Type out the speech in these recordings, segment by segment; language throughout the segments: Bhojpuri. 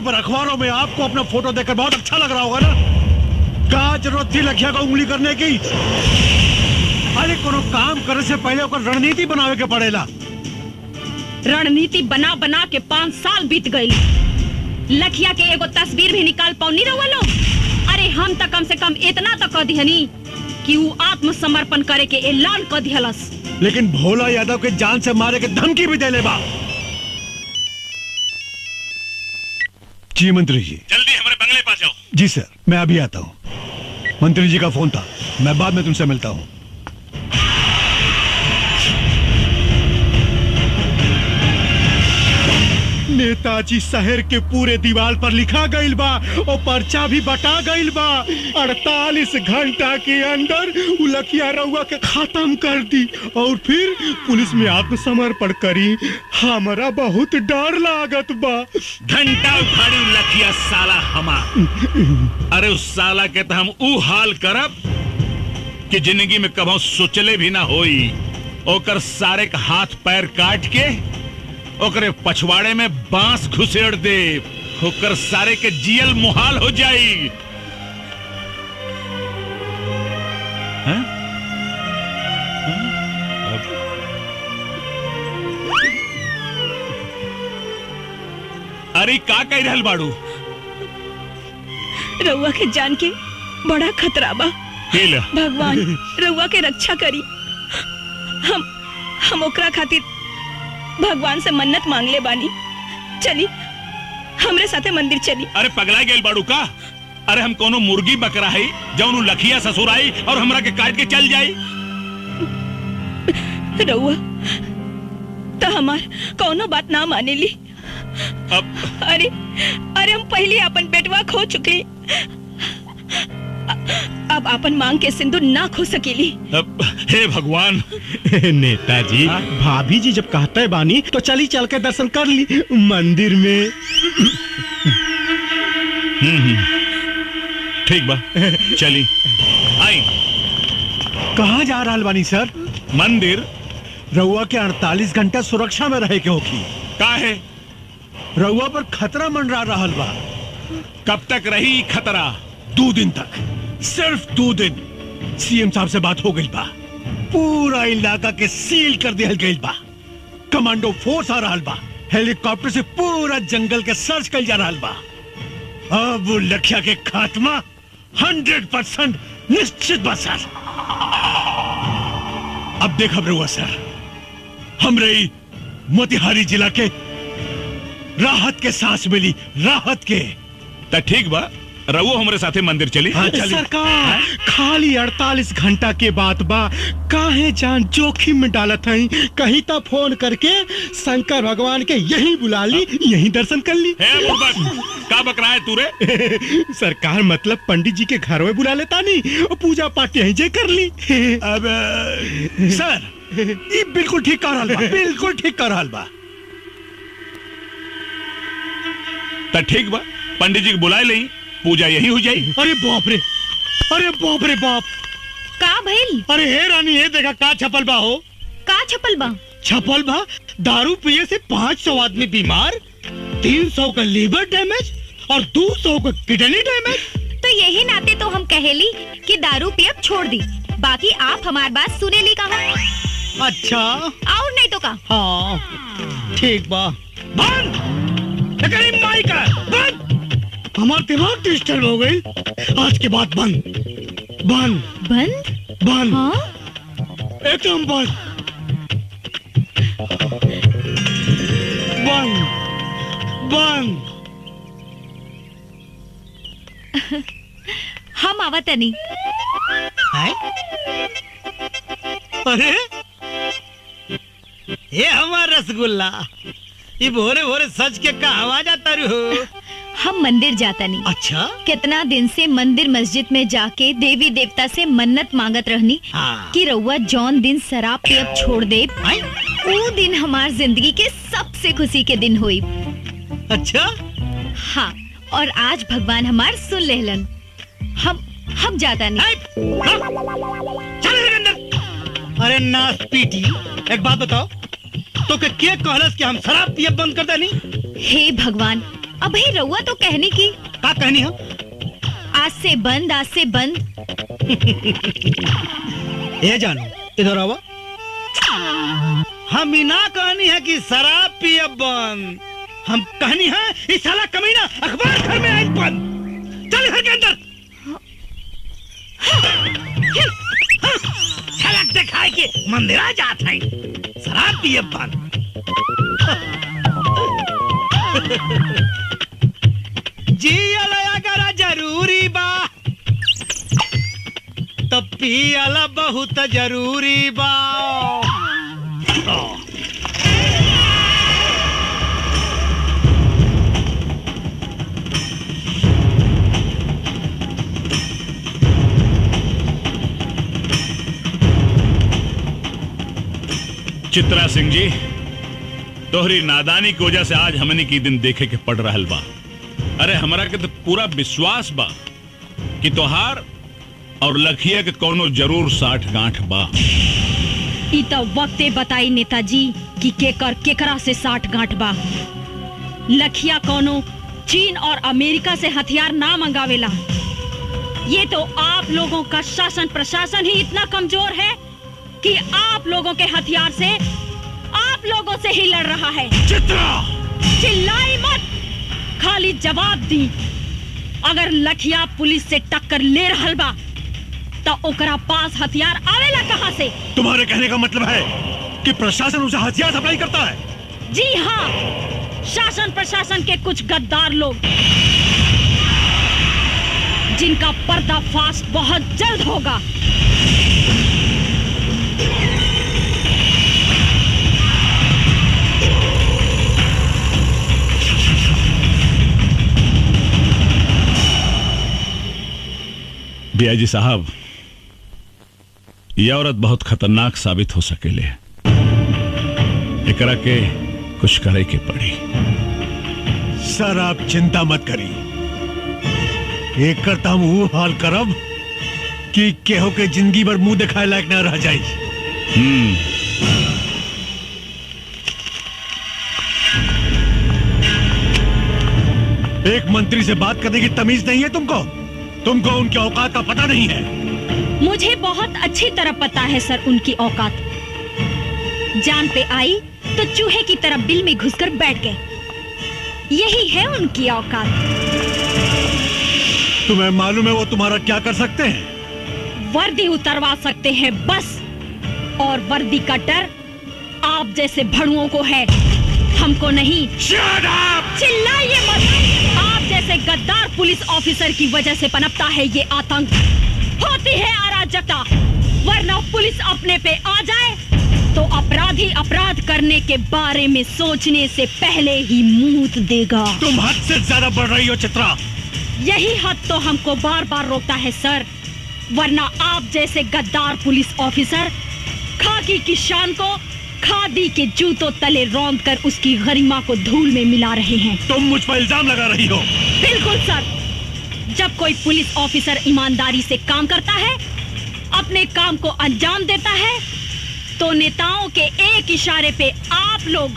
पर अखबारों में आपको अपना फोटो देखकर बहुत अच्छा लग रहा होगा ना? क्या जरूरत थी लखिया को उंगली करने की? अरे कोनो काम करने से पहले ओकर रणनीति बनावे के पड़ेला। रणनीति बना बना के 5 साल बीत गई। लखिया के एगो तस्वीर भी निकाल पाऊनी रहुआ लोग। अरे हम तो कम से कम इतना तो कह दिहनी कि वो आत्मसमर्पण करे के ऐलान कर दिहलस। लेकिन भोला यादव के जान से मारे के धमकी भी देले बा। जी मंत्री जी, जल्दी हमारे बंगले पास जाओ। जी सर, मैं अभी आता हूँ। मंत्री जी का फोन था, मैं बाद में तुमसे मिलता हूँ। नेताजी शहर के पूरे दीवार पर लिखा गईल बा और पर्चा भी बटा गईल बा। 48 घंटा के अंदर लखिया रउआ के खत्म कर दी और फिर पुलिस में आत्मसमर्पण करी। हमारा बहुत डर लागत बा। घंटा उखाड़ी लखिया साला हमार। अरे उस साला के तो हम ऊ हाल करब कि जिंदगी में कभी सोचले भी ना होई। ओकर सारे का हाथ पैर काट के ओकरे पछवाड़े में बांस घुसेड़ दे। ओकर सारे के जियल मुहाल हो जाई। हैं? अरे का कह रहल बाड़ू? रउआ के जान के बड़ा खतरा बा। भगवान रउआ के रक्षा करी। हम ओकरा खातिर भगवान से मन्नत मांग ले बानी। चली हमरे साथे मंदिर चली। अरे पगला गेल बाड़ू का? अरे हम कोनो मुर्गी बकरा है जौन लखिया ससुर आई और हमरा के काट के चल जाई। रउआ तो हमार कोनो बात ना माने ली। अरे हम पहले अपन बेटवा खो चुके। अब अपन मांग के सिंदूर ना खो सकेली। हे भगवान। नेताजी, भाभी जी जब कहते बानी तो चली चल के दर्शन कर ली मंदिर में। ठीक बा, चली आई। कहाँ जा रहा बानी सर? मंदिर। रउआ के 48 घंटा सुरक्षा में रहे के होगी। काहे? रउआ पर खतरा मंडरा रहल बा। कब तक रही खतरा? 2 दिन तक, सिर्फ 2 दिन। सीएम साहब से बात हो गई बा। पूरा इलाका के सील कर दिया गई बा। कमांडो फोर्स आ रहा बा। हेलीकॉप्टर से पूरा जंगल के सर्च कर जा रहा बा। अब वो लखिया के खात्मा 100% निश्चित बा सर। अब देखा रहुआ सर, हमरे मोतिहारी जिला के राहत के सांस मिली, राहत के। तो ठीक बा, रहुओ हमरे साथे मंदिर चली। हाँ, सरकार खाली 48 घंटा के बाद बा। काहे जान जोखिम में डालत हई? कहीं तो फोन करके शंकर भगवान के यहीं बुला ली, यहीं दर्शन कर ली। का बकरा है तू रे? सरकार मतलब पंडित जी के घर में बुला लेता नहीं, पूजा पाठ यहीं जे कर ली। अब सर ये बिल्कुल ठीक कर रहा बा, बिल्कुल ठीक कर रहा बा। तो ठीक बा, पंडित जी को बुलाए ले, पूजा यही हो जाई। अरे बाप रे, अरे बाप रे बाप। का भइल? अरे हे रानी, ये देखा का छपल बा हो। का छपल बा? छपल बा दारू पिए से 500 आदमी बीमार, 300 का लीवर डैमेज और 200 का किडनी डैमेज। तो यही नाते तो हम कहेली कि दारू पियब छोड़ दी। बाकी आप हमार बात सुने ली कहा? अच्छा, और नहीं तो का? हाँ ठीक बा। बंद माई का बंद। हमारा दिमाग डिस्टर्ब हो गई। आज के बाद बंद बंद बंद बंद। हाँ? एकदम बंद बंद बंद। हम आवतनी। अरे ये हमारा रसगुल्ला, ये भोरे भोरे सच के का आवाज आता हो। हम मंदिर जाता नहीं। अच्छा, कितना दिन से मंदिर मस्जिद में जाके देवी देवता से मन्नत मांगत रहनी कि रउआ जौन दिन शराब पियब छोड़ दे, वो दिन हमार जिंदगी के सबसे खुशी के दिन हुई। अच्छा हाँ, और आज भगवान हमार सुन लेहलन। हम जाता नहीं। अरे नास पीटी, एक बात बताओ, तो के कहलस कि हम शराब पियब बंद कर देनी? हे भगवान, अबे रउआ तो कहने की का कहनी है? आज से बंद, आज से बंद। ये जानो इधर आओ। हम ना कहनी है कि शराब पिए बंद, हम कहनी है इस साला कमीना अखबार घर में आज बंद। चल घर के अंदर। झलक दिखाए के मंदिरा जात है, शराब पिए बंद। जियला अगर जरूरी बा तो पियला बहुत जरूरी बा। चित्रा सिंह जी, तोहरी नादानी की वजह से आज हमने की दिन देखे के पड़ रहल बा। अरे हमरा के तो पूरा विश्वास बा कि तोहार और लखिया के कोनो जरूर साठ गांठ बा। ई तो वक्ते बताई नेताजी कि केकर केकरा से साठ गांठ बा। लखिया कोनो चीन और अमेरिका से हथियार ना मंगावेला। ये तो आप लोगों का शासन प्रशासन ही इतना कमजोर है कि आप लोगों के हथियार से आप लोगों से ही लड़ रहा है। चित्रा! चिल्लाई मत, खाली जवाब दी। अगर लखिया पुलिस से टक्कर ले रहल बा तो ओकरा पास हथियार आवेला कहां से? तुम्हारे कहने का मतलब है कि प्रशासन उसे हथियार सप्लाई करता है? जी हाँ, शासन प्रशासन के कुछ गद्दार लोग जिनका पर्दाफाश बहुत जल्द होगा। बियाजी साहब, यह औरत बहुत खतरनाक साबित हो सकेले। एकरा के कुछ करे के पड़ी। सर आप चिंता मत करी, एक करता हम वो हाल करब कि केहो के जिंदगी भर मुंह दिखाए लायक न रह जाए। एक मंत्री से बात करने की तमीज नहीं है तुमको उनके औकात का पता नहीं है। मुझे बहुत अच्छी तरह पता है सर उनकी औकात। जान पे आई तो चूहे की तरह बिल में घुसकर बैठ गए। यही है उनकी औकात। तुम्हें मालूम है वो तुम्हारा क्या कर सकते हैं? वर्दी उतरवा सकते हैं बस, और वर्दी का डर आप जैसे भड़ुओं को है, हमको नहीं। Shut up! चिल्लाइए मत। आप जैसे गद्दार पुलिस ऑफिसर की वजह से पनपता है ये आतंक, होती है अराजकता। वरना पुलिस अपने पे आ जाए तो अपराधी अपराध करने के बारे में सोचने से पहले ही मूत देगा। तुम हद से ज्यादा बढ़ रही हो चित्रा। यही हद तो हमको बार बार रोकता है सर, वरना आप जैसे गद्दार पुलिस ऑफिसर खाकी की शान को खादी के जूतों तले रौंद कर उसकी गरिमा को धूल में मिला रहे हैं। तुम मुझ पर इल्जाम लगा रही हो। बिल्कुल सर, जब कोई पुलिस ऑफिसर ईमानदारी से काम करता है, अपने काम को अंजाम देता है, तो नेताओं के एक इशारे पे आप लोग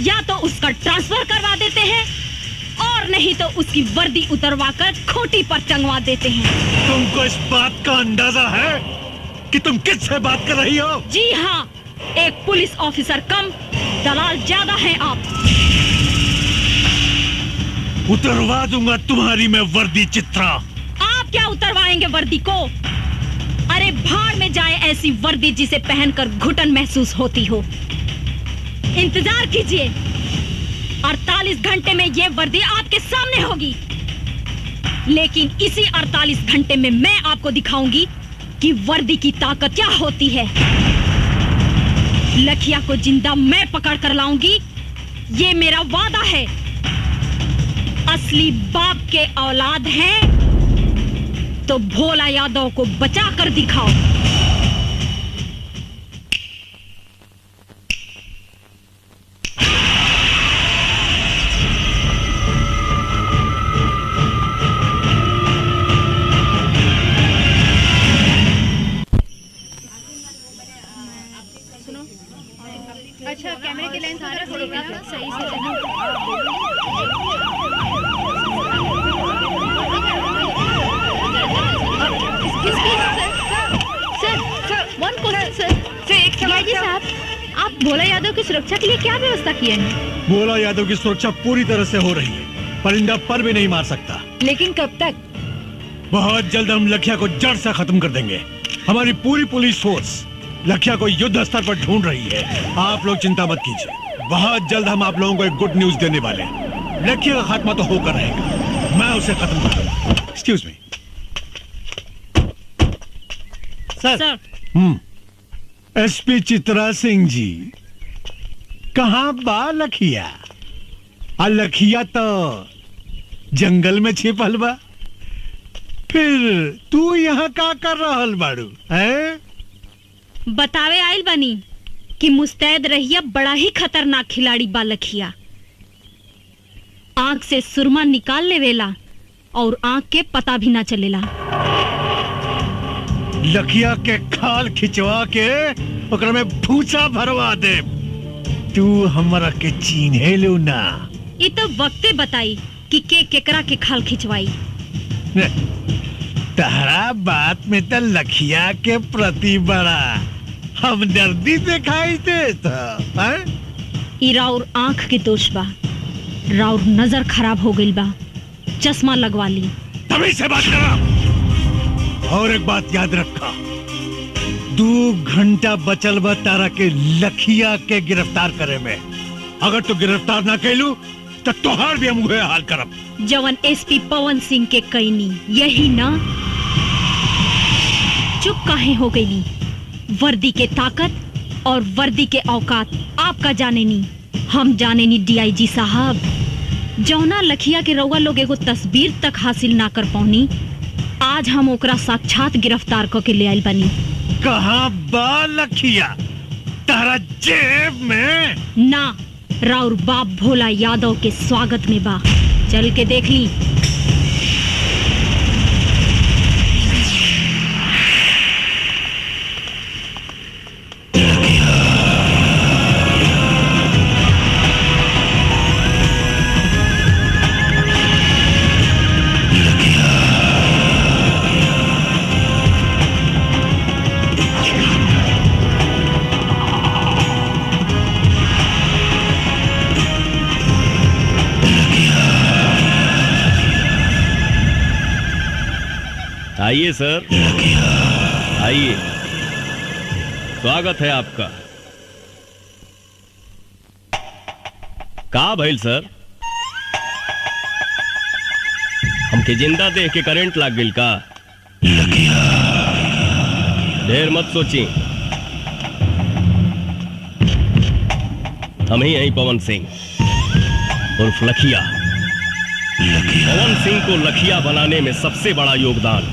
या तो उसका ट्रांसफर करवा देते हैं और नहीं तो उसकी वर्दी उतरवाकर खूंटी पर टंगवा देते हैं। तुमको इस बात का अंदाजा है कि तुम किससे बात कर रही हो? जी हाँ, एक पुलिस ऑफिसर कम, दलाल ज्यादा हैं आप। उतरवा दूंगा तुम्हारी मैं वर्दी चित्रा। आप क्या उतरवाएंगे वर्दी को? अरे भाड़ में जाए ऐसी वर्दी जिसे पहनकर घुटन महसूस होती हो। इंतजार कीजिए, 48 घंटे में ये वर्दी आपके सामने होगी। लेकिन इसी 48 घंटे में मैं आपको दिखाऊंगी कि वर्दी की ताकत क्या होती है। लखिया को जिंदा मैं पकड़ कर लाऊंगी, ये मेरा वादा है। असली बाप के औलाद हैं तो भोला यादव को बचा कर दिखाओ। अच्छा कैमरे की लेंस सारा फोटोग्राफ सही से साहब, आप भोला यादव की सुरक्षा के लिए क्या व्यवस्था किए हैं? भोला यादव की सुरक्षा पूरी तरह से हो रही है, परिंदा पर भी नहीं मार सकता। लेकिन कब तक? बहुत जल्द हम लखिया को जड़ से खत्म कर देंगे। हमारी पूरी पुलिस फोर्स लखिया को युद्ध स्तर पर ढूंढ रही है। आप लोग चिंता मत कीजिए, बहुत जल्द हम आप लोगों को एक गुड न्यूज देने वाले हैं। लखिया का खात्मा तो होकर रहेगा, मैं उसे खत्म कर दूंगा। एक्सक्यूज मी सर। एसपी चित्रा सिंह जी, कहाँ बा लखिया? लखिया तो जंगल में छिपल बा, फिर तू यहाँ का कर रहल बाड़ू है? बतावे आइल बनी कि मुस्तैद रहिया बड़ा ही खतरनाक खिलाड़ी बा लखिया। आंख से सुरमा निकाल लेवेला और आंख के पता भी ना चलेला। लखिया के खाल खिंचवा के ओकरा में भूसा भरवा दे। तू हमरा के चीन्हे लो ना। ये तो वक्ते बताई कि केकरा के खाल खिंचवाई। तहरा बात में तो लखिया के प्रति बड़ा हमदर्दी दिखाई देता है। ई राउर आंख के दोष बा, राउर नजर खराब हो गई बा, चश्मा लगवा ली। तभी से बात करा। और एक बात याद रखा, 2 घंटा बचल बा तारा के लखिया के गिरफ्तार करे में। अगर तू गिरफ्तार ना कैलू तो तोहार भी हम हुए हाल करब। जवन एसपी पवन सिंह के कैनी यही ना? चुप काहे हो गई? वर्दी के ताकत और वर्दी के औकात आपका जाने नी, हम जाने नी। डीआईजी साहब, जौना लखिया के रउआ लोग एगो तस्वीर तक हासिल ना कर पौनी, आज हम ओकरा साक्षात गिरफ्तार करके ले आइल बनी। कहाँ बा लखिया? तारा जेब में ना, राउर बाप भोला यादव के स्वागत में बा, चल के देख ली। आइए सर, आइए, स्वागत है आपका। का भइल सर? हमके जिंदा देख के करंट लाग गइल का? ढेर मत सोची, हम ही यही पवन सिंह उर्फ लखिया। पवन सिंह को लखिया बनाने में सबसे बड़ा योगदान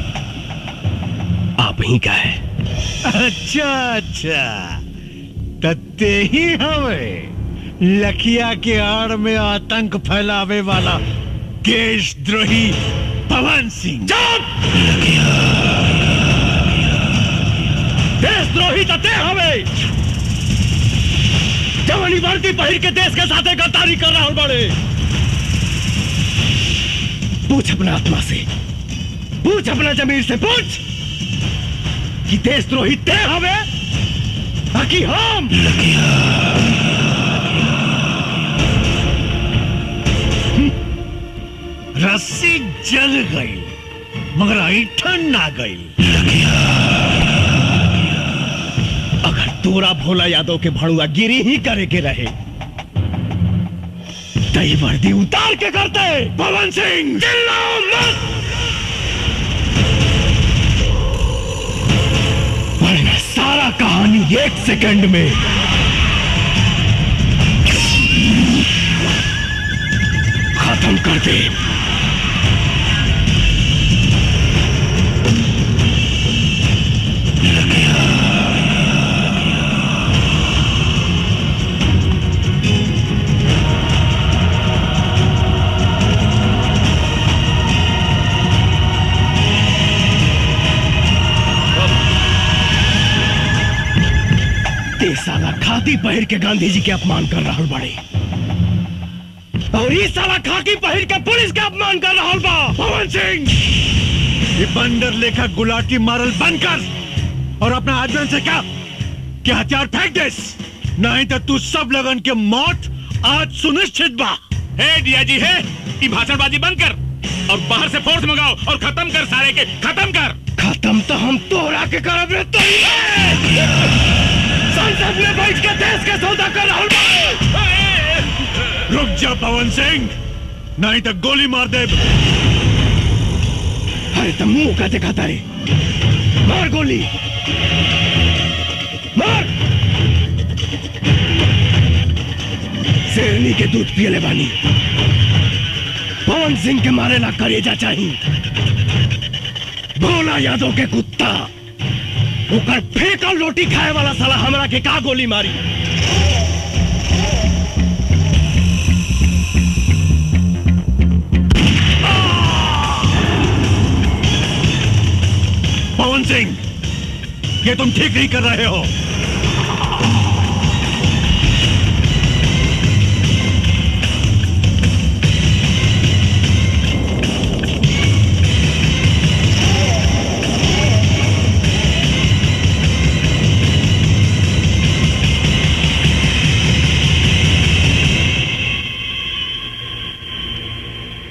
आप ही का है। अच्छा अच्छा, तत्ते ही हमें लखिया के आड़ में आतंक फैलावे वाला देशद्रोही पवन सिंह। देशद्रोही तते हमें जवानी वर्दी पहिर के देश के साथ गद्दारी कर रहा बड़े। पूछ अपना आत्मा से, पूछ अपना जमीर से, पूछ कि देशद्रोही ते हवे कि हम? रस्सी जल गई मगर ऐठन ना गई। अगर तोरा भोला यादव के भड़ुआ गिरी ही करे के रहे तई वर्दी उतार के करते। पवन सिंह चिल्लाओ मत, वरना सारा कहानी 1 सेकंड में खत्म कर दे। ये साला खादी पहन के गांधी जी के अपमान कर रहा बड़े, और ये साला खाकी पहन के पुलिस का अपमान कर रहा बा। पवन सिंह, ये बंदर लेखा गुलाटी मारल बंद कर और अपना आदमी से कहा कि हथियार फेंक दे, नहीं तो तू सब लगन के मौत आज सुनिश्चित बा। हे डिया जी, है ये भाषणबाजी बंद कर और बाहर से फोर्स मंगाओ और खत्म कर सारे के, खत्म कर। खत्म तो हम तोहरा के करब रे। संसद में बैठ के देश के सौदा कर रहा बा। रुक जा पवन सिंह, नहीं तो गोली मार दे। अरे तुम मुंह का दिखाता रे, मार गोली मार। शेरनी के दूध पियले बानी, पवन सिंह के मारे ला करेजा चाहिए। भोला यादव के कुत्ता ओकर फेंकल रोटी खाए वाला साला हमरा के का गोली मारी। पवन सिंह, ये तुम ठीक नहीं कर रहे हो।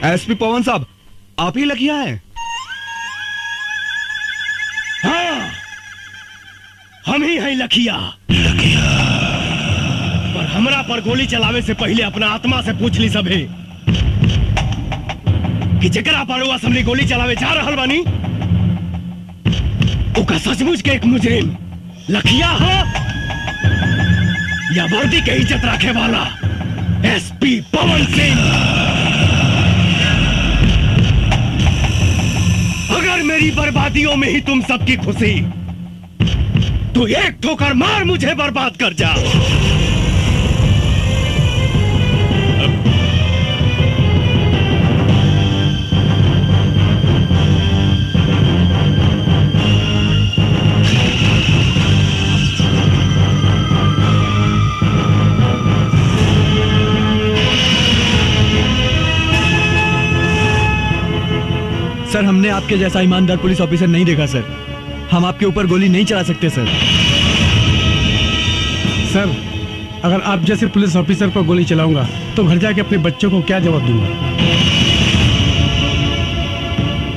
एसपी पवन साहब, आप ही लखिया हैं? हाँ, हम ही हैं लखिया। पर हमरा पर गोली चलावे से पहले अपना आत्मा से पूछ ली सभे कि जकरा पर वो असम्बली गोली चलावे जा रहल बानी ओका सचमुच के एक मुजरिम लखिया हो या वर्दी के इज्जत रखे वाला एसपी पवन सिंह। अगर मेरी बर्बादियों में ही तुम सबकी खुशी, तो एक ठोकर मार मुझे बर्बाद कर जा। सर, हमने आपके जैसा ईमानदार पुलिस ऑफिसर नहीं देखा सर। हम आपके ऊपर गोली नहीं चला सकते सर। सर, अगर आप जैसे पुलिस ऑफिसर पर गोली चलाऊंगा तो घर जाके अपने बच्चों को क्या जवाब दूंगा?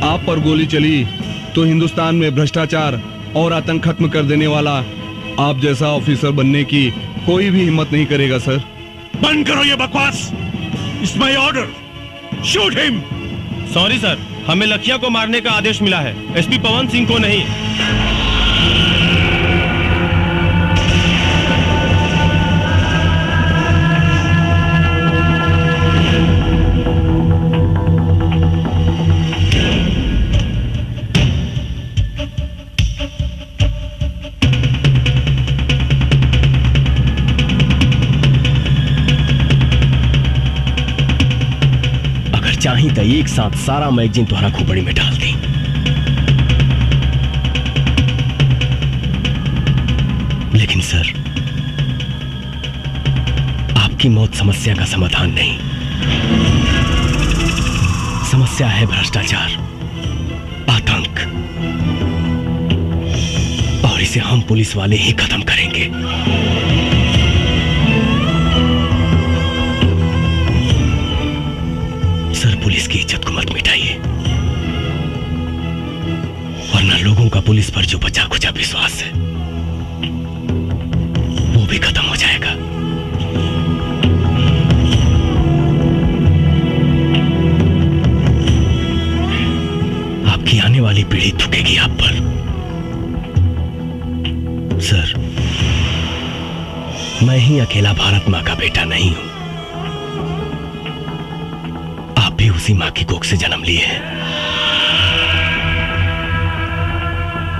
आप पर गोली चली तो हिंदुस्तान में भ्रष्टाचार और आतंक खत्म कर देने वाला आप जैसा ऑफिसर बनने की कोई भी हिम्मत नहीं करेगा सर। बंद करो ये बकवास। It's my order, shoot him. Sorry sir, हमें लखिया को मारने का आदेश मिला है, एसपी पवन सिंह को नहीं। चाही तो एक साथ सारा मैगजीन तुम्हारा खोपड़ी में डाल दी। लेकिन सर, आपकी मौत समस्या का समाधान नहीं। समस्या है भ्रष्टाचार, आतंक, और इसे हम पुलिस वाले ही खत्म करेंगे। सर, पुलिस की इज्जत को मत मिटाइए, वरना लोगों का पुलिस पर जो बचा खुचा विश्वास है वो भी खत्म हो जाएगा। आपकी आने वाली पीढ़ी थूकेगी आप पर। सर, मैं ही अकेला भारत मां का बेटा नहीं हूं, भी उसी मां की कोख से जन्म लिए हैं।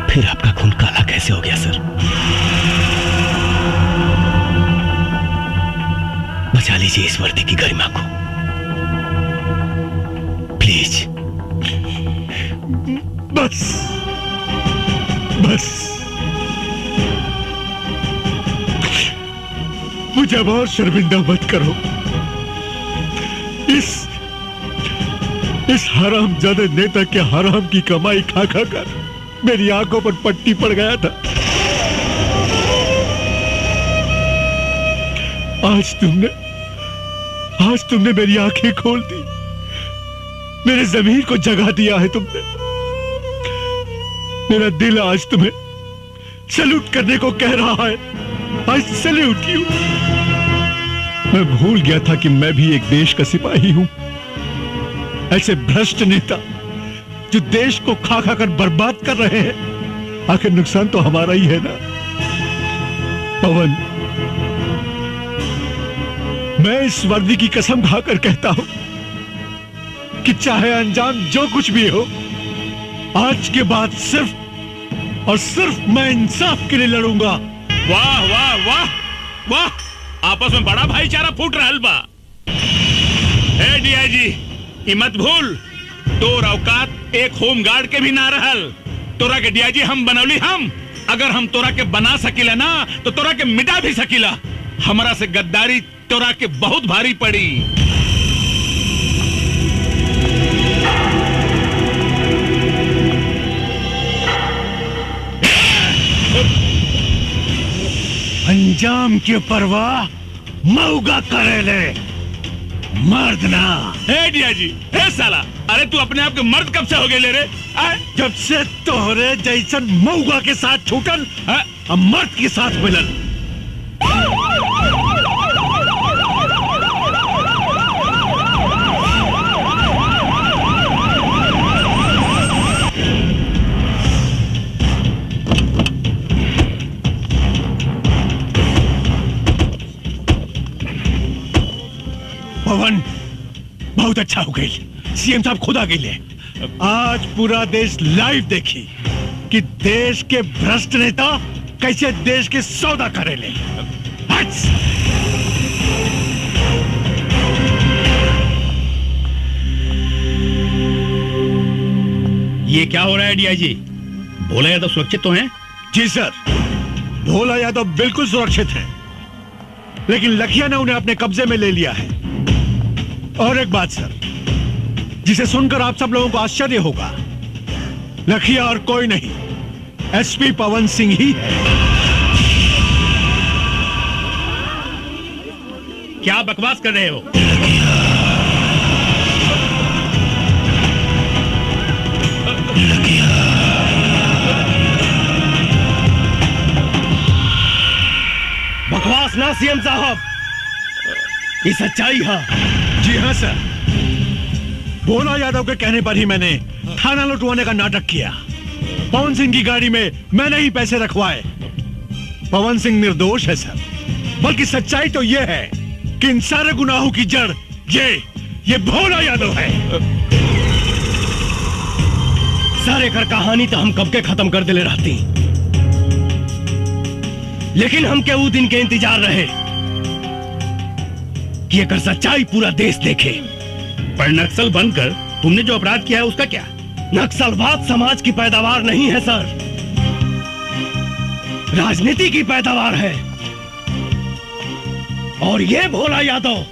फिर आपका खून काला कैसे हो गया सर? बचा लीजिए इस वर्दी की गरिमा को प्लीज। बस बस मुझे अब और शर्मिंदा मत करो। इस हरामजादे नेता के हराम की कमाई खा खा कर मेरी आंखों पर पट्टी पड़ गया था। आज तुमने मेरी आंखें खोल दी, मेरे ज़मीर को जगा दिया है तुमने। मेरा दिल आज तुम्हें सैल्यूट करने को कह रहा है। आज सैल्यूट यू। मैं भूल गया था कि मैं भी एक देश का सिपाही हूं। ऐसे भ्रष्ट नेता जो देश को खा खा कर बर्बाद कर रहे हैं, आखिर नुकसान तो हमारा ही है ना। पवन, मैं इस वर्दी की कसम खाकर कहता हूं कि चाहे अंजाम जो कुछ भी हो, आज के बाद सिर्फ और सिर्फ मैं इंसाफ के लिए लड़ूंगा। वाह वाह वाह वाह, आपस में बड़ा भाईचारा फूट रहा बा। ए डीआईजी, ई मत भूल, तोर औकात एक होमगार्ड के भी ना रहल। तोरा के डीआईजी हम बनौली हम। अगर हम तोरा के बना सकीला ना तो तोरा के मिटा भी सकीला। हमारा से गद्दारी तोरा के बहुत भारी पड़ी। अंजाम की परवाह मऊगा करेले, मर्द ना। ए डीआईजी, ए साला, अरे तू अपने आप के मर्द कब से हो गए ले रे? जब से तोहरे जैसन मऊगा के साथ छूटल, अब मर्द के साथ मिलल। पवन, बहुत अच्छा हो गई। सीएम साहब खुद आ गए। आज पूरा देश लाइव देखी कि देश के भ्रष्ट नेता कैसे देश के सौदा करेले। ये क्या हो रहा है डीआईजी? भोला यादव सुरक्षित तो हैं? जी सर, भोला यादव बिल्कुल सुरक्षित है, लेकिन लखिया ने उन्हें अपने कब्जे में ले लिया है। और एक बात सर, जिसे सुनकर आप सब लोगों को आश्चर्य होगा, लखिया और कोई नहीं, एसपी पवन सिंह ही है। क्या बकवास कर रहे हो? बकवास ना सीएम साहब, ये सच्चाई है। जी हाँ सर, भोला यादव के कहने पर ही मैंने थाना लुटवाने का नाटक किया। पवन सिंह की गाड़ी में मैंने ही पैसे रखवाए। पवन सिंह निर्दोष है सर, बल्कि सच्चाई तो यह है कि इन सारे गुनाहों की जड़ ये भोला यादव है। सारे कर कहानी तो हम कब के खत्म कर दिले रहती, लेकिन हम के वो दिन के इंतजार रहे कि अगर सच्चाई पूरा देश देखे। पर नक्सल बनकर तुमने जो अपराध किया है उसका क्या? नक्सलवाद समाज की पैदावार नहीं है सर, राजनीति की पैदावार है। और ये भोला यादव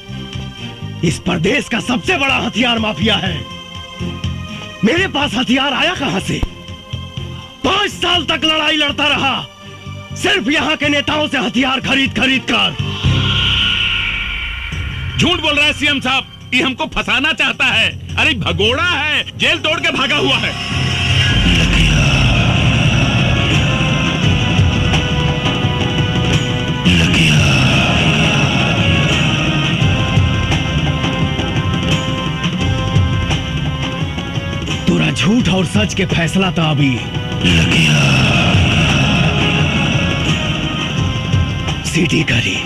इस प्रदेश का सबसे बड़ा हथियार माफिया है। मेरे पास हथियार आया कहां से? 5 साल तक लड़ाई लड़ता रहा, सिर्फ यहां के नेताओं से हथियार खरीद कर। झूठ बोल रहा है सीएम साहब, ये हमको फंसाना चाहता है। अरे भगोड़ा है, जेल तोड़ के भागा हुआ है। तोरा झूठ और सच के फैसला था अभी। सीटी करी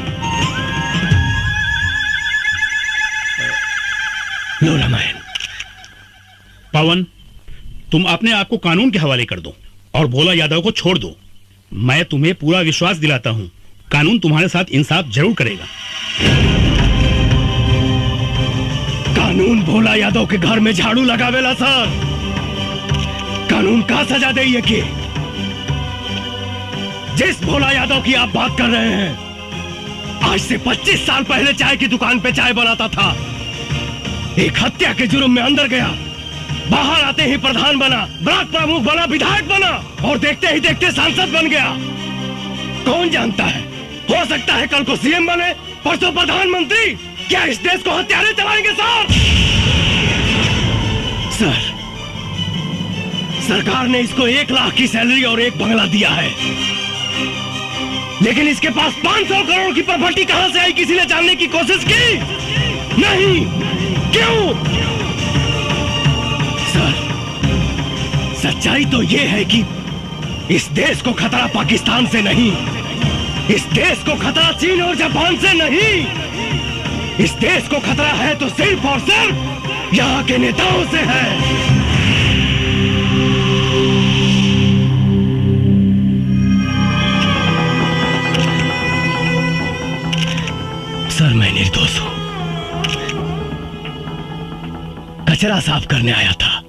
लो रामायण। पवन, तुम अपने आप को कानून के हवाले कर दो और भोला यादव को छोड़ दो। मैं तुम्हें पूरा विश्वास दिलाता हूं, कानून तुम्हारे साथ इंसाफ जरूर करेगा। कानून भोला यादव के घर में झाड़ू लगावेला सर। कानून का सजा दे ये कि जिस भोला यादव की आप बात कर रहे हैं, आज से 25 साल पहले चाय की दुकान पे चाय बनाता था। एक हत्या के जुर्म में अंदर गया, बाहर आते ही प्रधान बना, ब्लॉक प्रमुख बना, विधायक बना और देखते ही देखते सांसद बन गया। कौन जानता है, हो सकता है कल को सीएम बने, परसों प्रधानमंत्री। क्या इस देश को हत्यारे चलाएंगे सर? सर, सरकार ने इसको 1 लाख की सैलरी और एक बंगला दिया है, लेकिन इसके पास 500 करोड़ की प्रॉपर्टी कहां से आई, किसी ने जानने की कोशिश की? नहीं। क्यों? सर, सच्चाई तो यह है कि इस देश को खतरा पाकिस्तान से नहीं, इस देश को खतरा चीन और जापान से नहीं, इस देश को खतरा है तो सिर्फ और सिर्फ यहाँ के नेताओं से है। सर, मैं निर्दोष हूं, कचरा साफ करने आया था,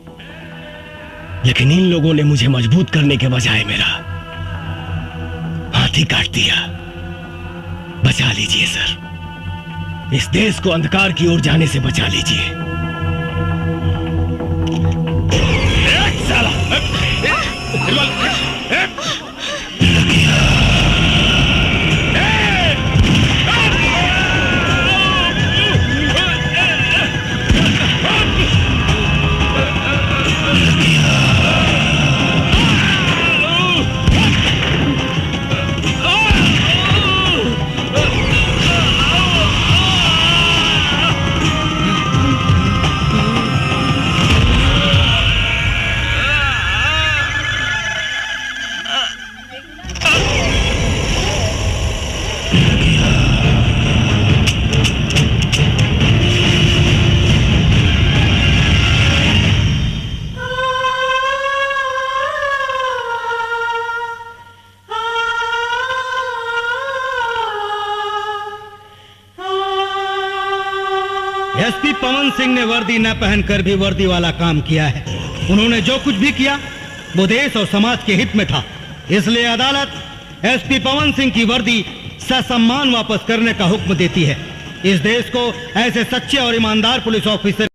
लेकिन इन लोगों ने मुझे मजबूत करने के बजाय मेरा हाथ ही काट दिया। बचा लीजिए सर, इस देश को अंधकार की ओर जाने से बचा लीजिए। एसपी पवन सिंह ने वर्दी न पहनकर भी वर्दी वाला काम किया है। उन्होंने जो कुछ भी किया वो देश और समाज के हित में था। इसलिए अदालत एसपी पवन सिंह की वर्दी ससम्मान वापस करने का हुक्म देती है। इस देश को ऐसे सच्चे और ईमानदार पुलिस ऑफिसर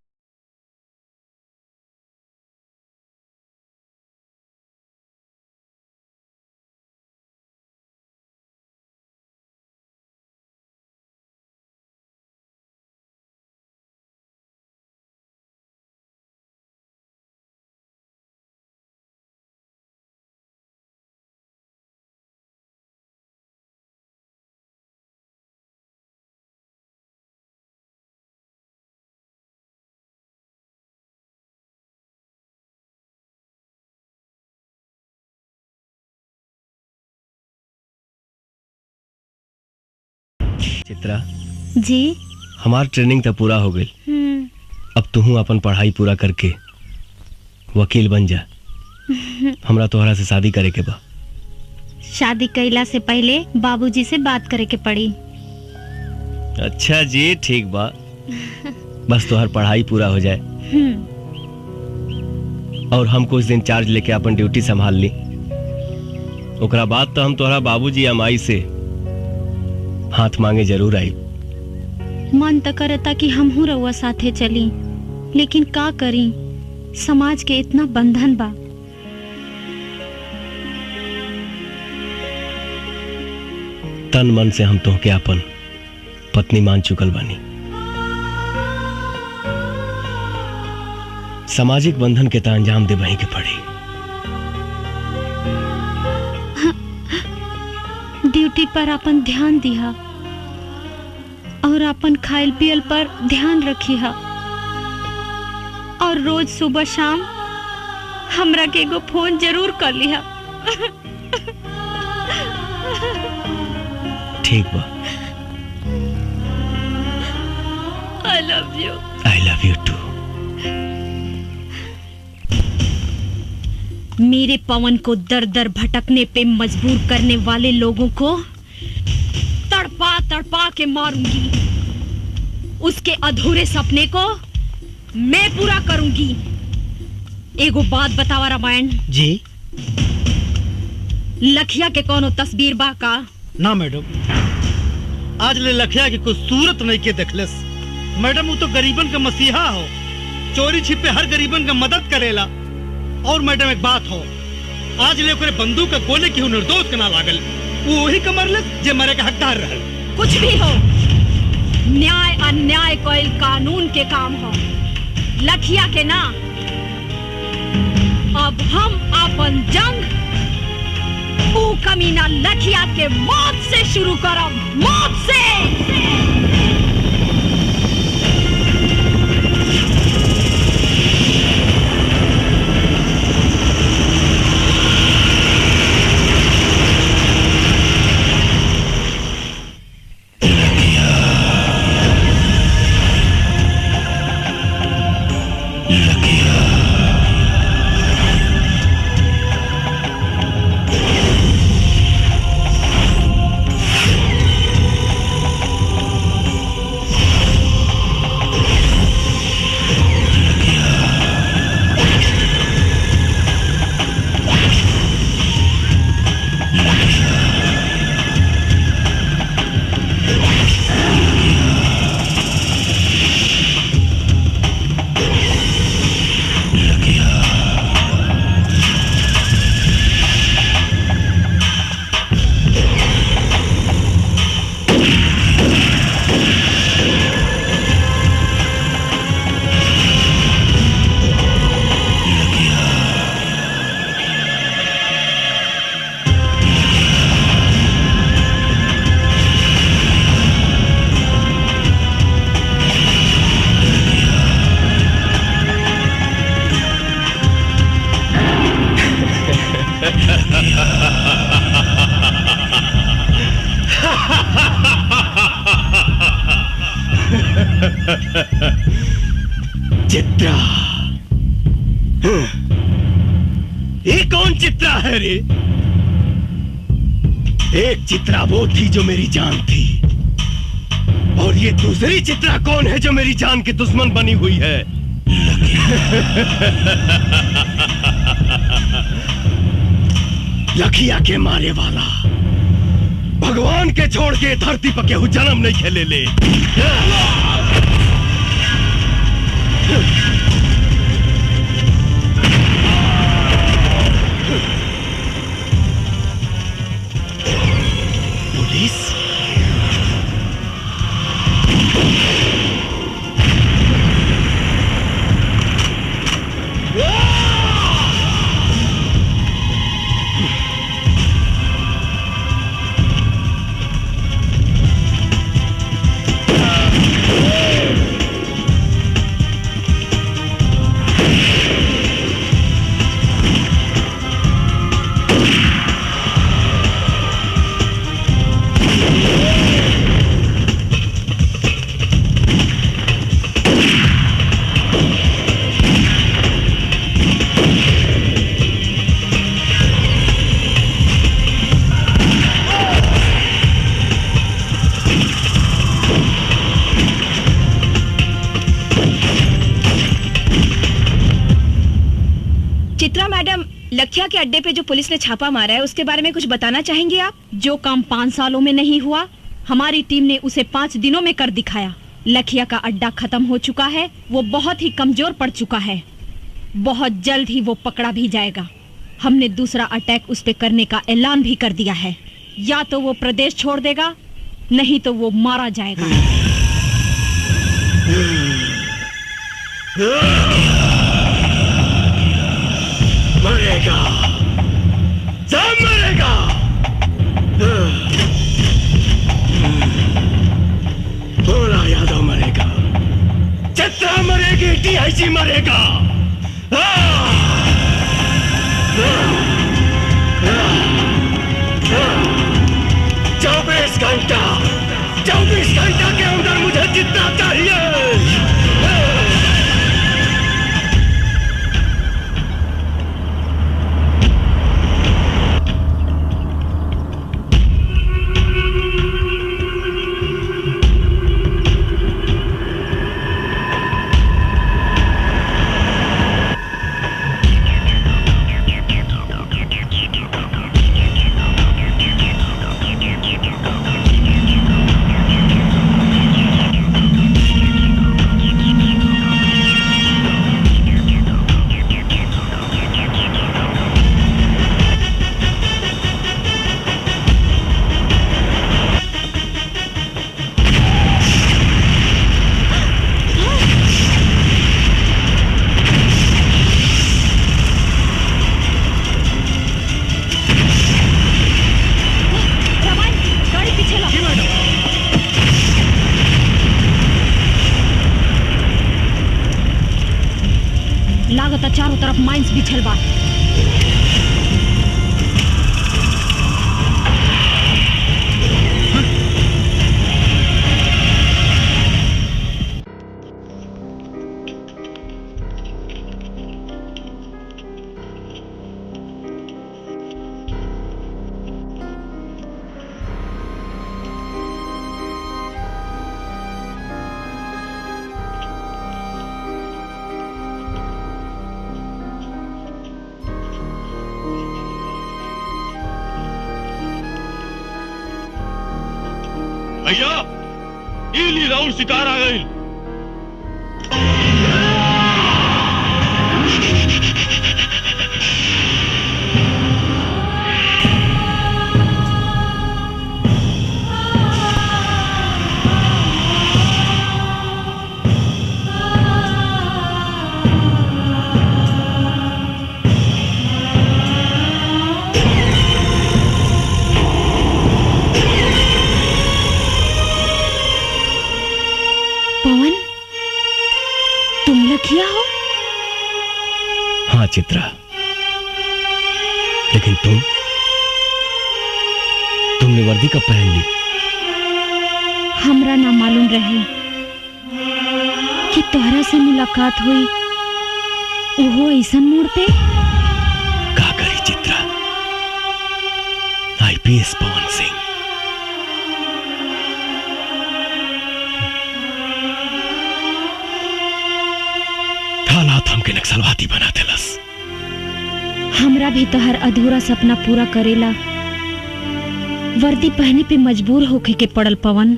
चित्रा जी, हमार ट्रेनिंग तो पूरा हो गई। अब तू अपन पढ़ाई पूरा करके वकील बन जा। हमरा तोहरा से शादी करे के बा। शादी कैला से पहले बाबूजी से बात करे के पड़ी। अच्छा जी, ठीक बा, बस तोहर पढ़ाई पूरा हो जाए और हम कुछ दिन चार्ज लेके अपन ड्यूटी संभाल ली। ओकरा बाद तो हम तोहरा बाबूजी या माई से हाथ मांगे जरूर आई। मन तो करता कि हम हूँ रउआ साथे चली, लेकिन का करी, समाज के इतना बंधन बा। तन मन से हम तोहके अपन पत्नी मान चुकल बानी। सामाजिक बंधन के ता अंजाम दे वहीं के पड़ी। ड्यूटी पर अपन ध्यान दिया और अपन खाइल पियल पर ध्यान रखी हा, और रोज सुबह शाम हमरा के एगो फोन जरूर कर लिहा। ठीक बा। I love you. I love you too. मेरे पवन को दर दर भटकने पे मजबूर करने वाले लोगों को तड़पा तड़पा के मारूंगी। उसके अधूरे सपने को मैं पूरा करूंगी। एगो बात बतावा रामायण जी। लखिया के कोनो तस्वीर बा का? ना मैडम, आज ले लखिया की कुछ सूरत नहीं के देखलस। मैडम वो तो गरीबन का मसीहा हो, चोरी छिपे हर गरीबन का मदद करेला। और मैडम एक बात हो, आज ले ओकरे बंदूक का गोले की निर्दोष के ना लागल, वो वही कमरलस जे मरे का हकदार रहल। कुछ भी हो, न्याय अन्याय कोई कानून के काम हो, लखिया के ना। अब हम अपन जंग ऊ कमीना लखिया के मौत से शुरू करब, मौत से। चित्रा, ये कौन चित्रा है रे? एक चित्रा वो थी जो मेरी जान थी, और ये दूसरी चित्रा कौन है जो मेरी जान की दुश्मन बनी हुई है? लखिया के मारे वाला भगवान के छोड़ के धरती पर केहू जन्म नहीं खेले ले। पुलिस लखिया के अड्डे पे जो पुलिस ने छापा मारा है उसके बारे में कुछ बताना चाहेंगे आप? जो काम 5 सालों में नहीं हुआ, हमारी टीम ने उसे 5 दिनों में कर दिखाया। लखिया का अड्डा खत्म हो चुका है, वो बहुत ही कमजोर पड़ चुका है, बहुत जल्द ही वो पकड़ा भी जाएगा। हमने दूसरा अटैक उस पे करने का ऐलान भी कर दिया है। या तो वो प्रदेश छोड़ देगा, नहीं तो वो मारा जाएगा। मरेगा, सब मरेगा। भोला यादव मरेगा, चित्रा मरेगी, DIG मरेगा। 24 घंटा के अंदर मुझे चित्रा चाहिए। लागत चारों तरफ माइंस बिछल बा। भैया इली राउंड शिकार आ गई। पवन, तुम लखिया हो? हाँ चित्रा, लेकिन तुमने वर्दी कब पहन ली? हमरा ना मालूम रहे कि तोहरा से मुलाकात हुई ओहो ऐसन मोड़ पे। का करी चित्रा, आईपीएस पवन सिंह। हालात हमके नक्सलवादी बना देलस। हमरा भी तो हर अधूरा सपना पूरा करेला वर्दी पहने पे मजबूर होके के पड़ल पवन।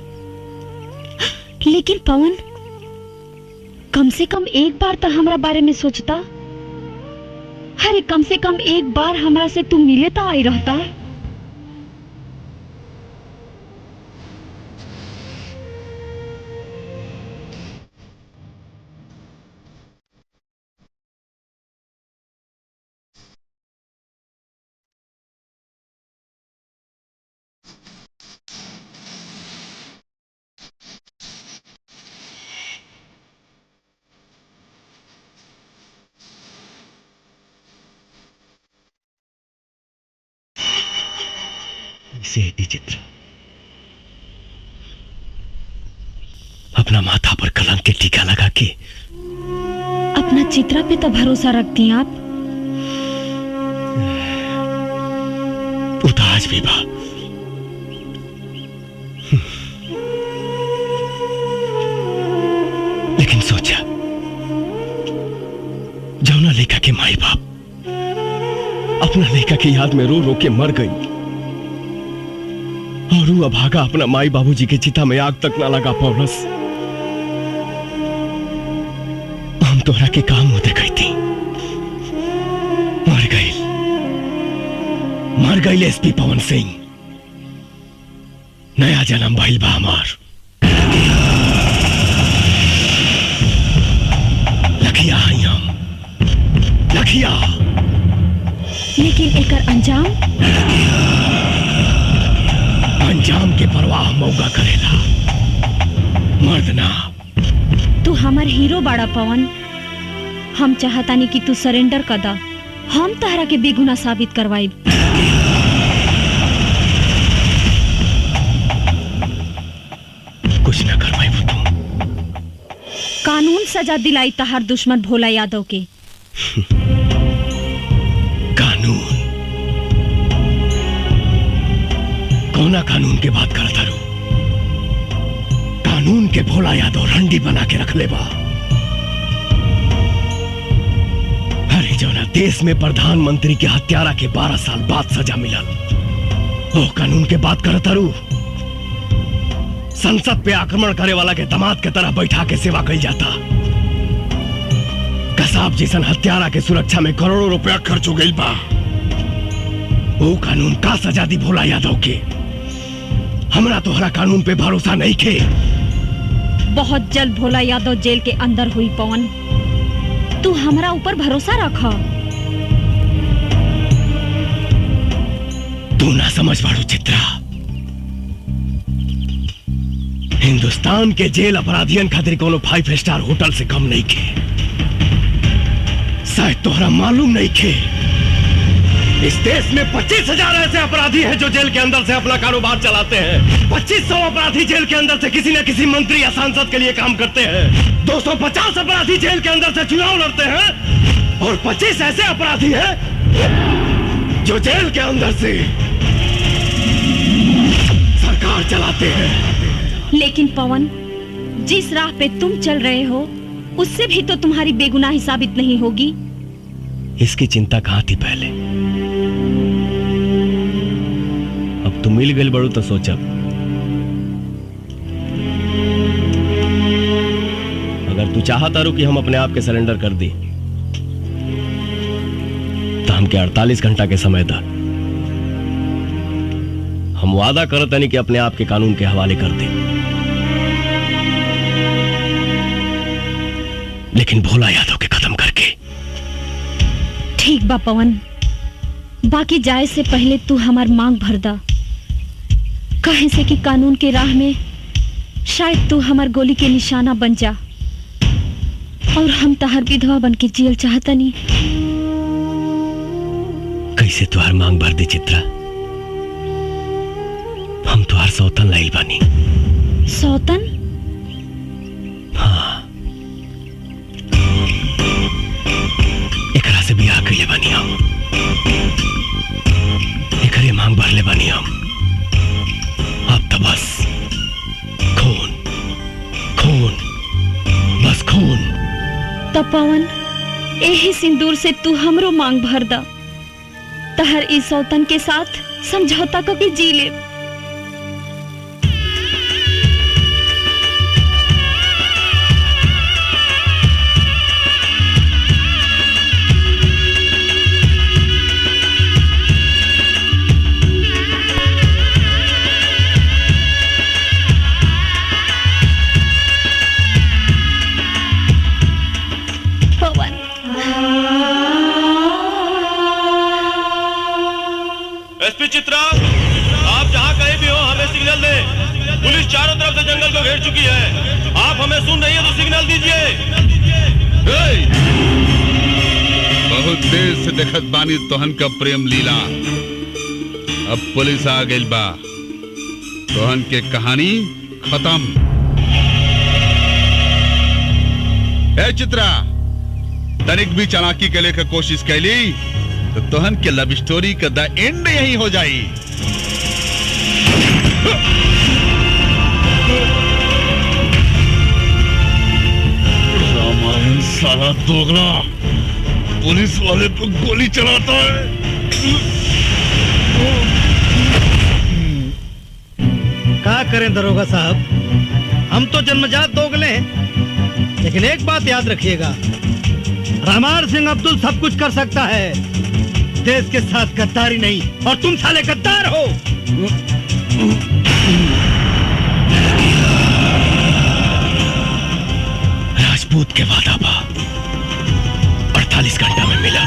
लेकिन पवन, कम से कम एक बार तो हमरा बारे में सोचता। अरे कम से कम एक बार हमरा से तू मिले तो आई रहता। इसे दी चित्र, अपना माथा पर कलंक के टीका लगा के अपना चित्रा पे तो भरोसा रखती हैं आप। उताज भी बा। लेकिन सोचा, जौना लेखा के माई बाप अपना लेखा की याद में रो रो के मर गई, और वो अभागा अपना माई बाबूजी के चिता में आग तक ना लगा पौलस। हम तोहरा के काम होते गई थी, मर गई एसपी पवन सिंह। नया जन्म भइल बा हमार। लखिया हई हम, लखिया। लेकिन एकर अंजाम के परवाह मौका करेला, मर्द ना। तू हमार हीरो बाड़ा पवन। हम चाहतानी कि तू सरेंडर कर दा। हम तहरा के बेगुनाह साबित करवाई। कुछ ना करवाई वो तुम। कानून सजा दिलाई तहार दुश्मन भोला यादव के। कानून? कौना कानून के बात करता रू? कानून के भोला यादव रंडी बना के रख ले बा। अरे जौना देश में प्रधानमंत्री के हत्यारा के 12 साल बाद सजा मिलल, वो कानून के बात करता रू? संसद पे आक्रमण करे वाला के दामाद के तरह बैठा के सेवा कई जाता। कसाब जैसन हत्यारा के सुरक्षा में करोड़ों रुपया खर्च हो गई बा। वो कानून का सजा दी भोला यादव के? हमरा तोहरा कानून पे भरोसा नहीं खे। बहुत जल्द भोला यादव जेल के अंदर हुई पवन। तू हमरा ऊपर भरोसा रखा। तू ना समझ बाड़ू चित्रा। हिंदुस्तान के जेल अपराधियन खातिर कोनो 5 स्टार होटल से कम नहीं के। शायद तोहरा मालूम नहीं थे, इस देश में 25,000 ऐसे अपराधी हैं जो जेल के अंदर से अपना कारोबार चलाते हैं। 2500 अपराधी जेल के अंदर से किसी न किसी मंत्री या सांसद के लिए काम करते हैं। 250 अपराधी जेल के अंदर से चुनाव लड़ते हैं और 25 ऐसे अपराधी हैं जो जेल के अंदर से सरकार चलाते हैं। लेकिन पवन, जिस राह पे तुम चल रहे हो उससे भी तो तुम्हारी बेगुनाही साबित नहीं होगी। इसकी चिंता कहां थी पहले, अब तुम मिल गए बड़ू तो सोचब। अगर तू चाहता रू कि हम अपने आप के सरेंडर कर दी तो हमके 48 घंटा के समय था। हम वादा करते नहीं कि अपने आप के कानून के हवाले कर दे, लेकिन भोला यादव के खत्म करके। ठीक बा पवन, बाकी जाए से पहले तू हमार मांग भर दा। कहे से कि कानून के राह में शायद तू हमार गोली के निशाना बन जा और हम तहर विधवा बन के जियल चाहता नहीं। कैसे तुहार मांग भर दी चित्रा? हम तुहार सौतन लाइल बानी। सौतन? हाँ, एकरा से बियाह कइले बानी हम, एकरे मांग भरले बानी हम। अब तो बस खून खून, बस खून। तो पवन, यही सिंदूर से तू हमरो मांग भर दा। तहर इस सौतन के साथ समझौता करके जी ले। एसपी चित्रा, आप जहां कहीं भी हो हमें सिग्नल दें। पुलिस चारों तरफ से जंगल को घेर चुकी है। आप हमें सुन रही है तो सिग्नल दीजिए। बहुत देर से देखत बानी तोहन का प्रेम लीला। अब पुलिस आ गइल बा, तोहन के कहानी खत्म। ए चित्रा, तनिक भी चालाकी के लेकर कोशिश कैली तो तोहन के लव स्टोरी का द एंड यही हो जाई। रामायण साला दोगला पुलिस वाले पर गोली चलाता है। क्या करें दरोगा साहब, हम तो जन्मजात दोगले हैं, लेकिन एक बात याद रखिएगा, रामार सिंह अब्दुल सब कुछ कर सकता है, देश के साथ गद्दारी नहीं। और तुम साले गद्दार हो। राजपूत के वादा बा 48 घंटा में मिला।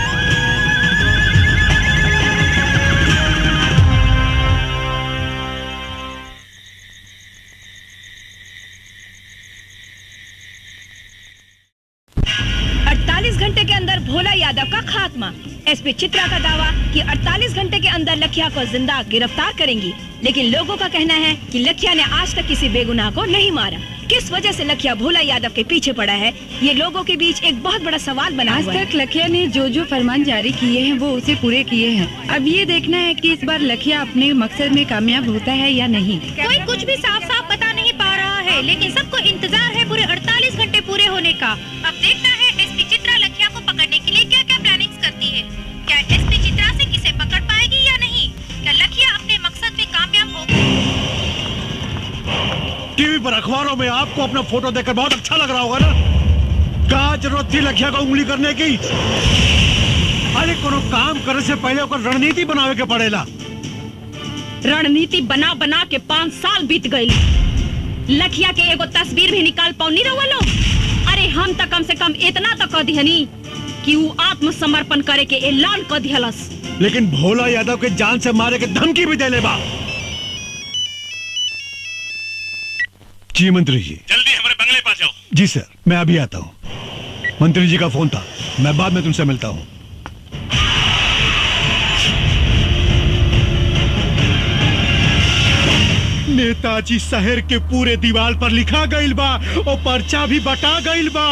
घंटे के अंदर भोला यादव का खात्मा। एसपी चित्रा का दावा कि 48 घंटे के अंदर लखिया को जिंदा गिरफ्तार करेंगी, लेकिन लोगों का कहना है कि लखिया ने आज तक किसी बेगुनाह को नहीं मारा। किस वजह से लखिया भोला यादव के पीछे पड़ा है, ये लोगों के बीच एक बहुत बड़ा सवाल बना हुआ है। आज तक लखिया ने जो फरमान जारी किए हैं वो उसे पूरे किए हैं। अब ये देखना है कि इस बार लखिया अपने मकसद में कामयाब होता है या नहीं। कोई कुछ भी साफ साफ बता नहीं पा रहा है, लेकिन सबको इंतजार है पूरे 48 घंटे पूरे होने का। अब देखना है एसपी चित्रा लखिया को पकड़ने के लिए क्या क्या प्लानिंग्स करती है। क्या एसपी चित्रा से किसे पकड़ पाएगी या नहीं? क्या लखिया अपने मकसद में कामयाब होगी? टीवी पर अखबारों में आपको अपना फोटो देखकर बहुत अच्छा लग रहा होगा ना। क्या जरूरत थी लखिया को उंगली करने की? अरे कोनो काम करे से पहले ओकर रणनीति बनावे के पड़ेला। रणनीति बना बना के 5 साल बीत गई। लखिया के एगो तस्वीर भी निकाल पाऊनी रहुआ लोग। अरे हम तो कम से कम इतना तो कह दिहनी कि वो आत्मसमर्पण करे के ऐलान कर दिहलस। लेकिन भोला यादव के जान से मारे के धमकी भी देले बा। जी मंत्री जी, जल्दी हमारे बंगले पास जाओ। जी सर, मैं अभी आता हूँ। मंत्री जी का फोन था। मैं बाद में तुमसे मिलता हूं। नेताजी शहर के पूरे दीवार पर लिखा गईल बा और पर्चा भी बटा गईल बा।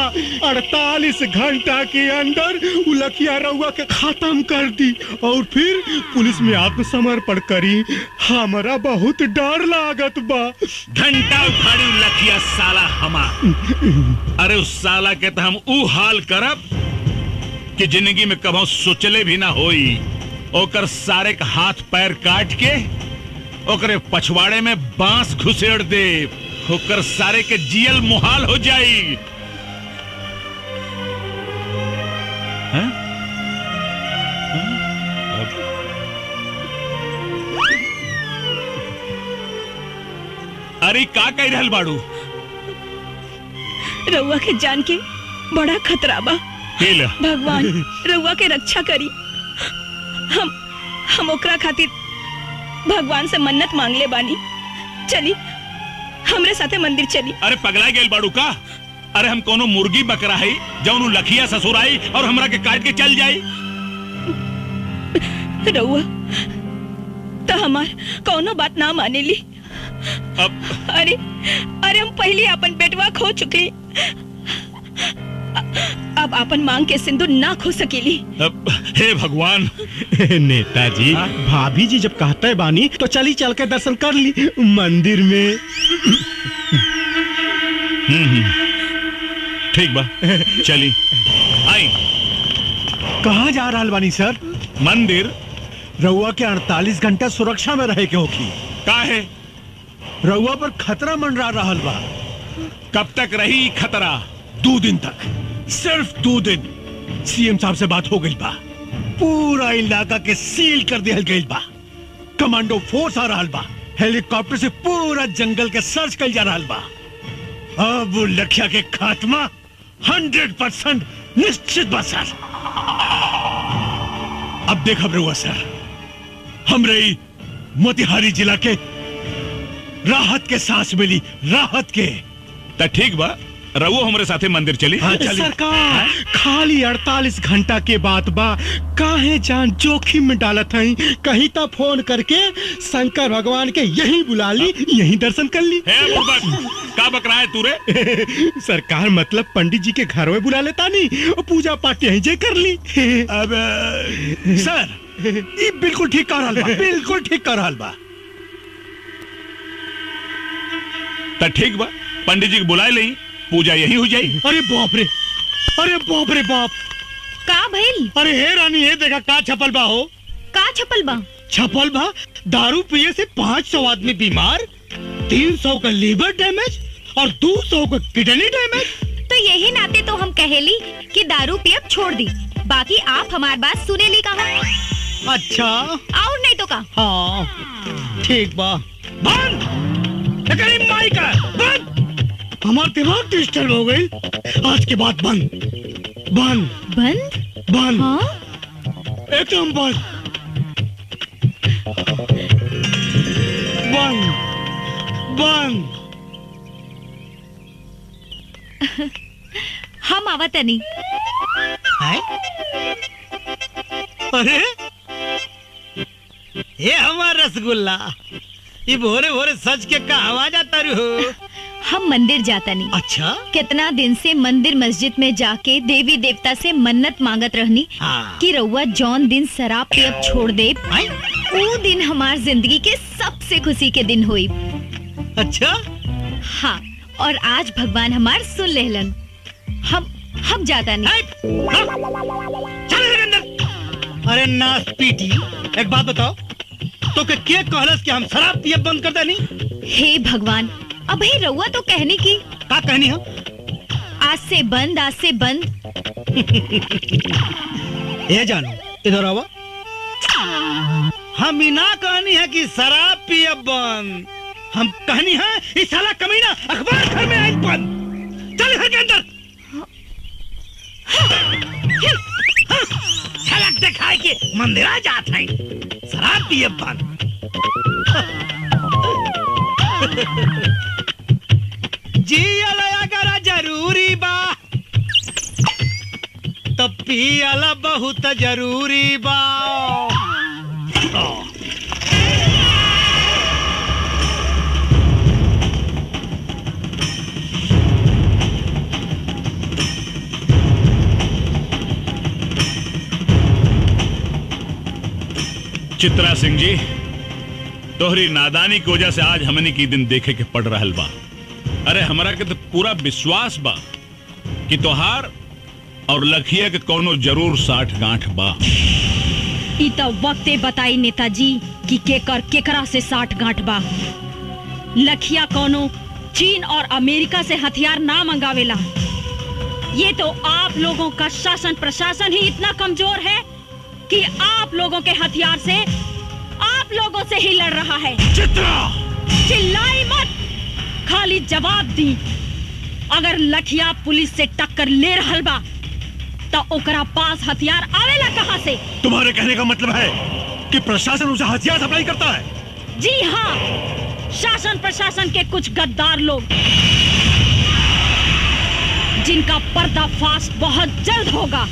48 घंटा के अंदर उलखिया रउआ के खत्म कर दी और फिर पुलिस में आत्मसमर्पण करी। हमारा बहुत डर लागत बा। घंटा उखाड़ी लखिया साला हमार। अरे उस साला के तो हम ऊ हाल करब कि जिंदगी में कभी सोचले भी ना होई। ओकर सारे का हाथ पैर काट के ओकरे पछवाड़े में बांस घुसेड़ दे। ओकर सारे के जियल मुहाल हो जाई। हैं? अरे का कह रहल बाड़ू? रउआ के जान के बड़ा खतरा बा। केला भगवान रउआ के रक्षा करी। हम ओकरा खातिर भगवान से मन्नत मांग ले बानी। चली हमरे साथे मंदिर चली। अरे पगला गेल बाड़ू का? अरे हम कोनो मुर्गी बकरा है जौन लखिया ससुर आई और हमरा के काट के चल जाई। रउआ तो हमार कोनो बात ना माने ली। अरे हम पहले अपन बेटवा खो चुकली। अब अपन मांग के सिंदूर ना खो सकेली। हे भगवान। नेताजी भाभी जी जब कहते बानी तो चली चल के दर्शन कर ली मंदिर में। ठीक बा चली आई। कहाँ जा रहा बानी सर? मंदिर। रउआ के 48 घंटा सुरक्षा में रहे के होखी। का है? रउआ पर खतरा मंडरा रहल बा। कब तक रही खतरा? 2 दिन तक, सिर्फ 2 दिन। सीएम साहब से बात हो गई बा। पूरा इलाका के सील कर दिया गई बा। कमांडो फोर्स आ रहा बा। हेलीकॉप्टर से पूरा जंगल के सर्च कर जा रहा बा। अब वो लखिया के खात्मा 100% निश्चित बा सर। अब देखब रहुआ सर, हमरे मोतिहारी जिला के राहत के सांस मिली, राहत के। तो ठीक बा, रवो हमारे साथे मंदिर चली। हाँ, चली। सरकार खाली 48 घंटा के बाद बा काहे जान जोखिम में डालत हई। कहीं तो फोन करके शंकर भगवान के यहीं बुला ली, यहीं दर्शन कर ली। का बकरा है तू रे? सरकार मतलब पंडित जी के घर में बुला लेता नहीं और पूजा पाठ यहीं जे कर ली। अब सर ये बिल्कुल ठीक कर रहल बा, बिल्कुल ठीक कर रहल बा। तो ठीक बा, पंडित जी को बुलाए ले, पूजा यही हो जाई। अरे बाप रे, अरे बाप रे बाप। का भइल? अरे हे रानी, हे देखा का छपल बा हो। का छपल बा? छपल बा दारू पिए से 500 आदमी बीमार, 300 का लीवर डैमेज और 200 का किडनी डैमेज। तो यही नाते तो हम कहेली कि दारू पियब छोड़ दी। बाकी आप हमारी बात सुने ली कहा। अच्छा और नहीं तो का। हाँ ठीक बा। बंद माई का बंद। हमारा दिमाग डिस्टर्ब हो गई। आज के बाद बंद बंद बंद बंद। हाँ? एकदम बंद बंद बंद। हम आवत नहीं। अरे ये हमारा रसगुल्ला, ये भोरे भोरे सच के का आवाज आता हो। हम मंदिर जाता नहीं। अच्छा, कितना दिन से मंदिर मस्जिद में जाके देवी देवता से मन्नत मांगत रहनी। हाँ। कि रउआ जौन दिन शराब पियब छोड़ दे, वो दिन हमार जिंदगी के सबसे खुशी के दिन हुई। अच्छा हाँ, और आज भगवान हमार सुन लेहलन। हम जाता नहीं। चल अंदर। अरे नास पीटी, एक बात बताओ, तो के कहलस कि हम शराब पिए बंद कर देनी? हे भगवान, अबे रउआ तो कहनी की। का कहनी हो? आज से बंद, आज से बंद। ये जानो, इधर आओ। हम इना कहनी है कि शराब पिए बंद, हम कहनी है इस साला कमीना अखबार घर में आज बंद। चल घर के अंदर। झलक दिखाए कि मंदिर जात है, शराब पिए बंद। जी अगर जरूरी बा तब पियला बहुत जरूरी बा। चित्रा सिंह जी, तोहरी नादानी की वजह से आज हमने की दिन देखे के पड़ रहल बा। अरे हमरा के तो पूरा विश्वास बा कि तोहार और लखिया के कोनो जरूर साठ गांठ बा। ई तो वक्ते बताई नेताजी कि केकर केकरा से साठ गांठ बा। लखिया कोनो चीन और अमेरिका से हथियार ना मंगावेला। ये तो आप लोगों का शासन प्रशासन ही इतना कमजोर है कि आप लोगों के हथियार से आप लोगों से ही लड़ रहा है। चित्रा! चिल्लाई मत, खाली जवाब दी। अगर लखिया पुलिस से टक्कर ले रहल बा तो ओकरा पास हथियार आवेला कहां से? तुम्हारे कहने का मतलब है कि प्रशासन उसे हथियार सप्लाई करता है? जी हाँ, शासन प्रशासन के कुछ गद्दार लोग जिनका पर्दाफाश बहुत जल्द होगा।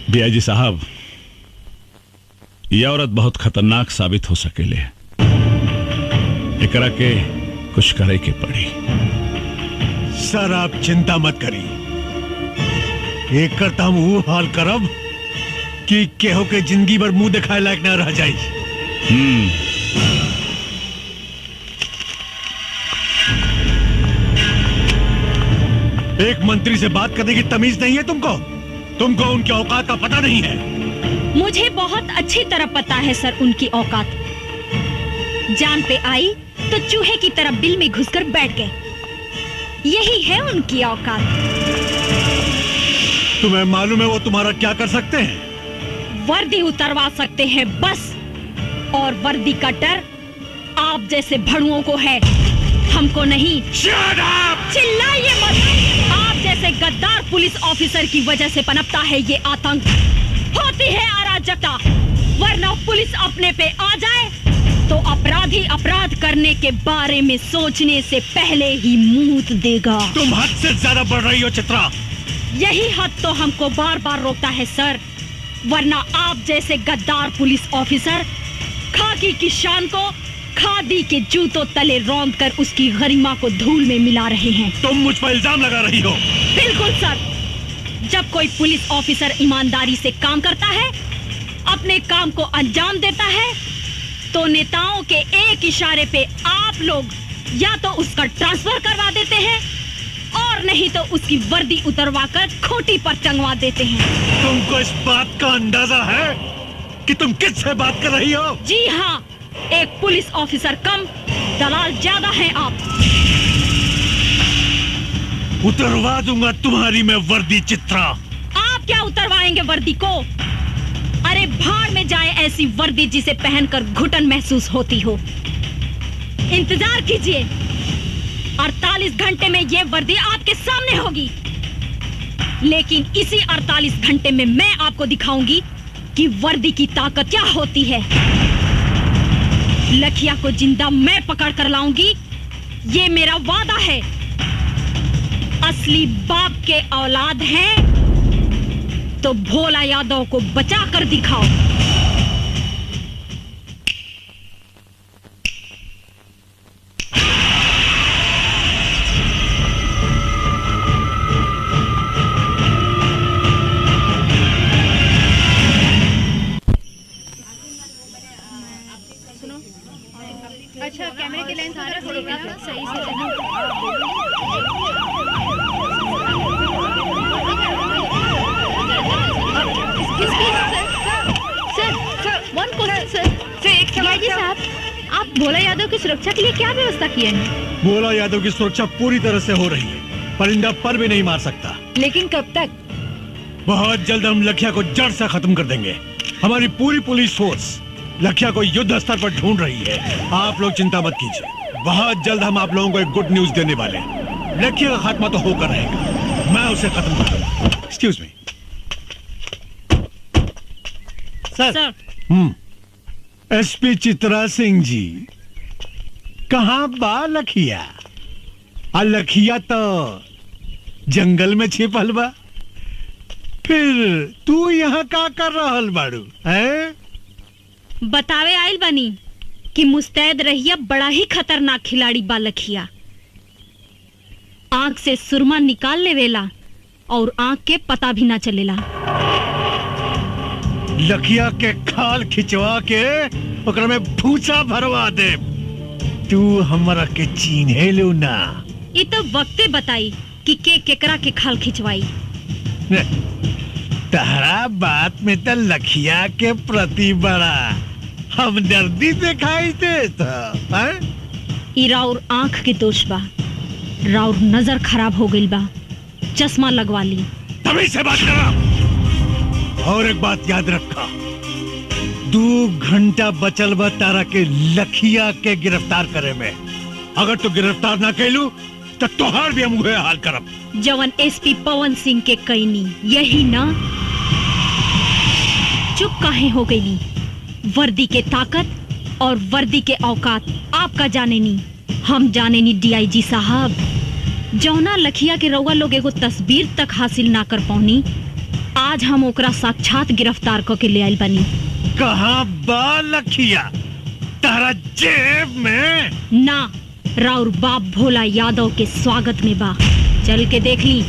डीआईजी साहब, यह औरत बहुत खतरनाक साबित हो सकेले। एकरा के कुछ करे के पड़ी। सर आप चिंता मत करिए, एक करता हम वो हाल करब कि केहो के जिंदगी भर मुंह दिखाए लायक न रह जाए। एक मंत्री से बात करने की तमीज नहीं है तुमको? तुमको उनके औकात का पता नहीं है? मुझे बहुत अच्छी तरह पता है सर उनकी औकात। जान पे आई तो चूहे की तरह बिल में घुसकर बैठ गए। यही है उनकी औकात। तुम्हें मालूम है वो तुम्हारा क्या कर सकते हैं? वर्दी उतरवा सकते हैं बस। और वर्दी का डर आप जैसे भड़ुओं को है, हमको नहीं। चिल्लाइए मत। आप जैसे गद्दार पुलिस ऑफिसर की वजह से पनपता है ये आतंक। होती है अराजकता, वरना पुलिस अपने पे आ जाए तो अपराधी अपराध करने के बारे में सोचने से पहले ही मुंह देगा। तुम हद से ज्यादा बढ़ रही हो चित्रा। यही हद तो हमको बार बार रोकता है सर, वरना आप जैसे गद्दार पुलिस ऑफिसर खाकी की शान को खादी के जूतों तले रौंद कर उसकी गरिमा को धूल में मिला रहे हैं। तुम मुझ पर इल्जाम लगा रही हो। बिल्कुल सर, जब कोई पुलिस ऑफिसर ईमानदारी से काम करता है, अपने काम को अंजाम देता है, तो नेताओं के एक इशारे पे आप लोग या तो उसका ट्रांसफर करवा देते हैं और नहीं तो उसकी वर्दी उतरवाकर खोटी पर टंगवा देते हैं। तुमको इस बात का अंदाजा है कि तुम किससे बात कर रही हो? जी हाँ, एक पुलिस ऑफिसर कम, दलाल ज्यादा हैं आप। उतरवा दूंगा तुम्हारी मैं वर्दी चित्रा। आप क्या उतरवाएंगे वर्दी को? अरे भाड़ में जाए ऐसी वर्दी जिसे पहनकर घुटन महसूस होती हो। इंतजार कीजिए, 48 घंटे में ये वर्दी आपके सामने होगी। लेकिन इसी 48 घंटे में मैं आपको दिखाऊंगी कि वर्दी की ताकत क्या होती है। लखिया को जिंदा मैं पकड़ कर लाऊंगी, ये मेरा वादा है। असली बाप के औलाद हैं तो भोला यादव को बचा कर दिखाओ। अच्छा, कैमरे की लेंस सही से साहब, आप भोला यादव की सुरक्षा के लिए क्या व्यवस्था किए हैं? भोला यादव की सुरक्षा पूरी तरह से हो रही है। परिंदा पर भी नहीं मार सकता। लेकिन कब तक? बहुत जल्द हम लखिया को जड़ से खत्म कर देंगे। हमारी पूरी पुलिस फोर्स लखिया को युद्ध स्तर पर ढूंढ रही है। आप लोग चिंता मत कीजिए, बहुत जल्द हम आप लोगों को एक गुड न्यूज देने वाले हैं। लखिया का खात्मा तो होकर रहेगा, मैं उसे खत्म कर दूंगा। एक्सक्यूज मी सर। एसपी चित्रा सिंह जी, कहाँ बा लखिया? लखिया तो जंगल में छिपल बा। फिर तू यहाँ का कर रहल बाड़ू है? बतावे आइल बनी कि मुस्तैद रहिया बड़ा ही खतरनाक खिलाड़ी बा लखिया। आंख से सुरमा निकाल लेवेला और आंख के पता भी ना चलेला। लखिया के खाल खिंचवा के ओकरा में भूसा भरवा दे। तू हमरा के चीन्हे लो ना। ये तो वक्ते बताई कि केकरा के खाल खिंचवाई। तहरा बात में तो लखिया के प्रति बड़ा हमदर्दी दिखाई देता। ई राउर आंख के दोष बा। राउर नजर खराब हो गई बा, चश्मा लगवा ली। तभी से बात करा। और एक बात याद रखा, 2 घंटा बचल बा तारा के लखिया के गिरफ्तार करे में। अगर तू गिरफ्तार ना कैलू तो तोहार भी हम उहे हाल करब। जवन एसपी पवन सिंह के कैनी यही ना। चुप काहे हो गई? वर्दी के ताकत और वर्दी के औकात आपका जाने नी, हम जाने नी। डीआईजी साहब, जौना लखिया के रउआ लोग एगो तस्वीर तक हासिल ना कर पौनी, आज हम ओकरा साक्षात गिरफ्तार करके ले आइल बनी। कहाँ बा लखिया? तारा जेब में ना, राउर बाप भोला यादव के स्वागत में बा। चल के देख ली।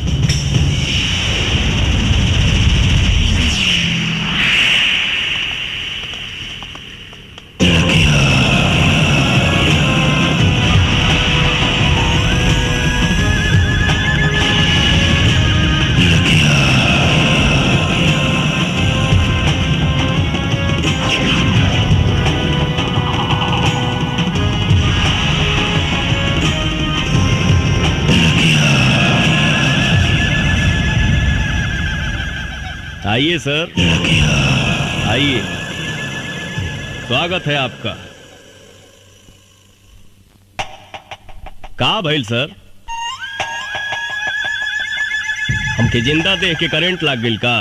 आइए सर, आइए, स्वागत है आपका। का भइल सर? हमके जिंदा देख के करंट लाग गइल का?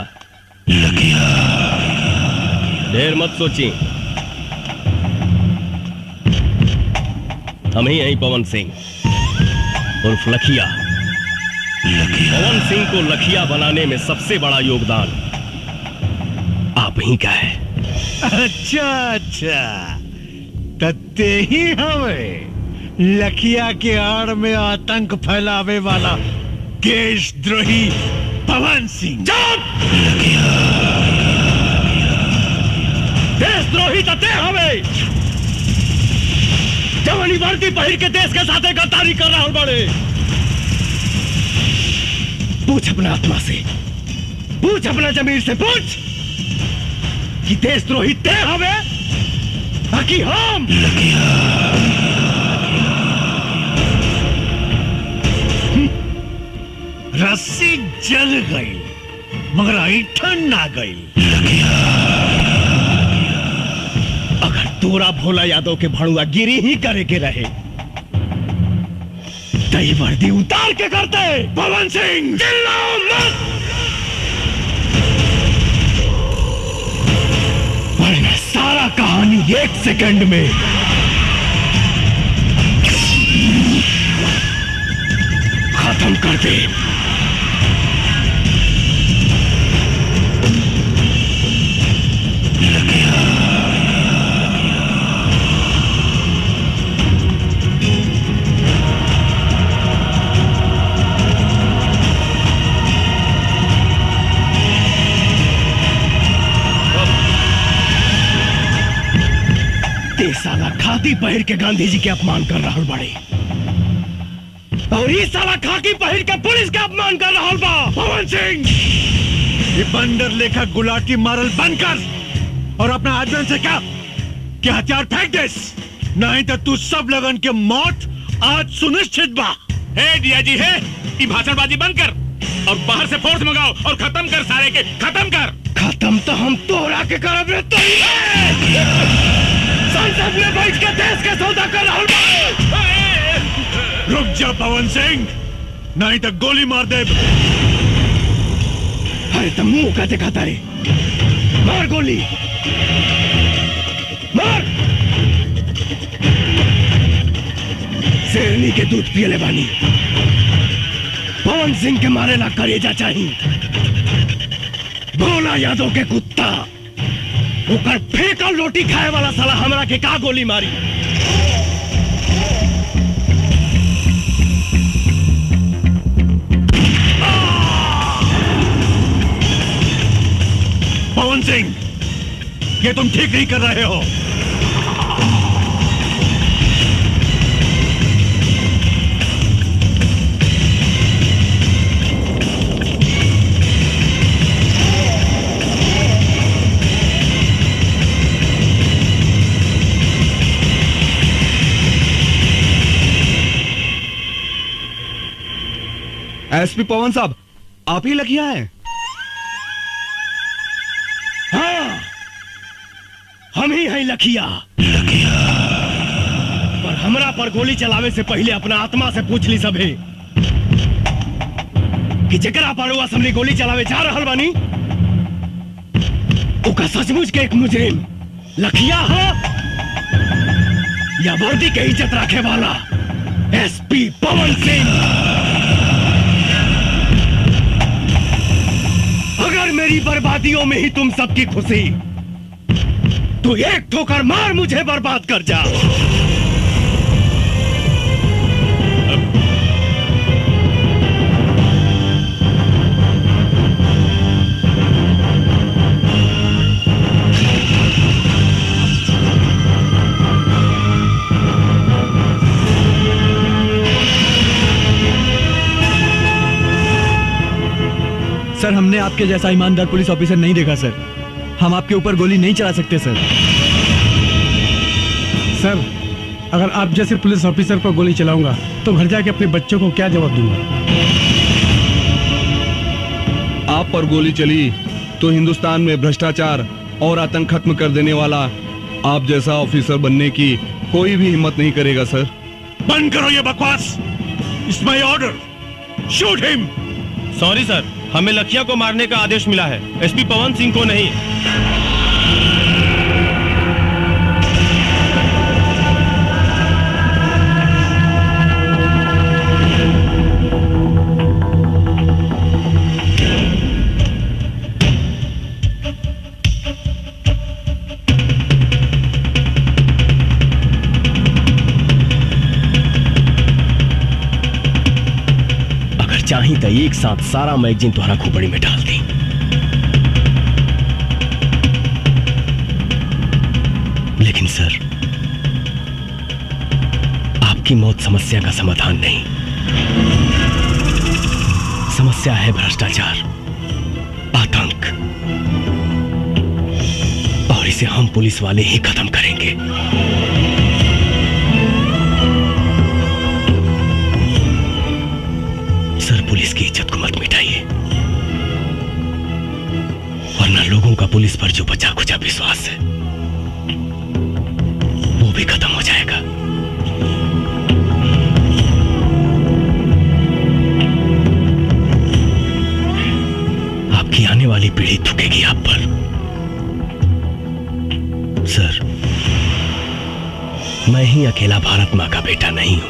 ढेर मत सोची, हम ही हैं पवन सिंह उर्फ लखिया। पवन सिंह को लखिया बनाने में सबसे बड़ा योगदान आप ही का है। अच्छा अच्छा, तत्ते ही हमें लखिया के आड़ में आतंक फैलावे वाला देशद्रोही पवन सिंह। देशद्रोही तत्ते हमें जवानी वर्दी पहिर के देश के साथ गद्दारी कर रहा बड़े। पूछ अपना आत्मा से, पूछ अपना जमीर से पूछ कि देशद्रोही ते हवे बाकी हम। रस्सी जल गई मगर ऐठन ना गई। अगर तोरा भोला यादव के भड़ुआ गिरी ही करे के रहे तई वर्दी उतार के करते। पवन सिंह चिल्लाओ मत, वरना सारा कहानी 1 सेकंड में खत्म कर दे। साला खाकी पहिर के गांधी जी के अपमान कर रहा बड़े, और ये साला खाकी पहिर के पुलिस के अपमान कर रहा बा। पवन सिंह, ये बंदर लेखा गुलाटी मारल बंद कर और अपना आदमी से क्या कि हथियार फेंक दे, नहीं तो तू सब लगन के मौत आज सुनिश्चित बा। हे डीआईजी, हे ये भाषणबाजी बंद कर और बाहर से फोर्स मंगाओ और खत्म कर सारे के, खत्म कर। खत्म तो हम तोहरा के करब रे। तो संसद में बैठ के देश के सौदा कर रहा बा। रुक जा पवन सिंह, नहीं तो गोली मार दे। अरे तो मुंह का दिखाता रे। मार गोली, मार। शेरनी के दूध पियले बानी, पवन सिंह के मारे ला करेजा चाहिए। भोला यादव के कुत्ता ओकर फेंकल रोटी खाए वाला साला हमरा के का गोली मारी। पवन सिंह, ये तुम ठीक नहीं कर रहे हो। एसपी पवन साहब, आप ही लखिया हैं? हाँ, हम ही हैं लखिया। पर हमरा पर गोली चलावे से पहले अपना आत्मा से पूछ ली सभे कि जकरा पर वो असली गोली चलावे जा रहल बानी ओका सचमुच के एक मुजरिम लखिया हो या वर्दी के इज्जत रखे वाला एसपी पवन सिंह। अगर मेरी बर्बादियों में ही तुम सबकी खुशी, तो एक ठोकर मार मुझे बर्बाद कर जा। सर, हमने आपके जैसा ईमानदार पुलिस ऑफिसर नहीं देखा सर। हम आपके ऊपर गोली नहीं चला सकते सर। सर, अगर आप जैसे पुलिस ऑफिसर पर गोली चलाऊंगा तो घर जाके अपने बच्चों को क्या जवाब दूंगा? आप पर गोली चली तो हिंदुस्तान में भ्रष्टाचार और आतंक खत्म कर देने वाला आप जैसा ऑफिसर बनने की कोई भी हिम्मत नहीं करेगा सर। बंद करो ये बकवास। It's my order, shoot him. Sorry sir, हमें लखिया को मारने का आदेश मिला है, एसपी पवन सिंह को नहीं। चाही तो एक साथ सारा मैगजीन तुम्हारा खोपड़ी में डाल दी। लेकिन सर, आपकी मौत समस्या का समाधान नहीं। समस्या है भ्रष्टाचार, आतंक, और इसे हम पुलिस वाले ही खत्म करेंगे। सर, पुलिस की इज्जत को मत मिटाइए, वरना लोगों का पुलिस पर जो बचा खुचा विश्वास है वो भी खत्म हो जाएगा। आपकी आने वाली पीढ़ी थूकेगी आप पर। सर, मैं ही अकेला भारत मां का बेटा नहीं हूं,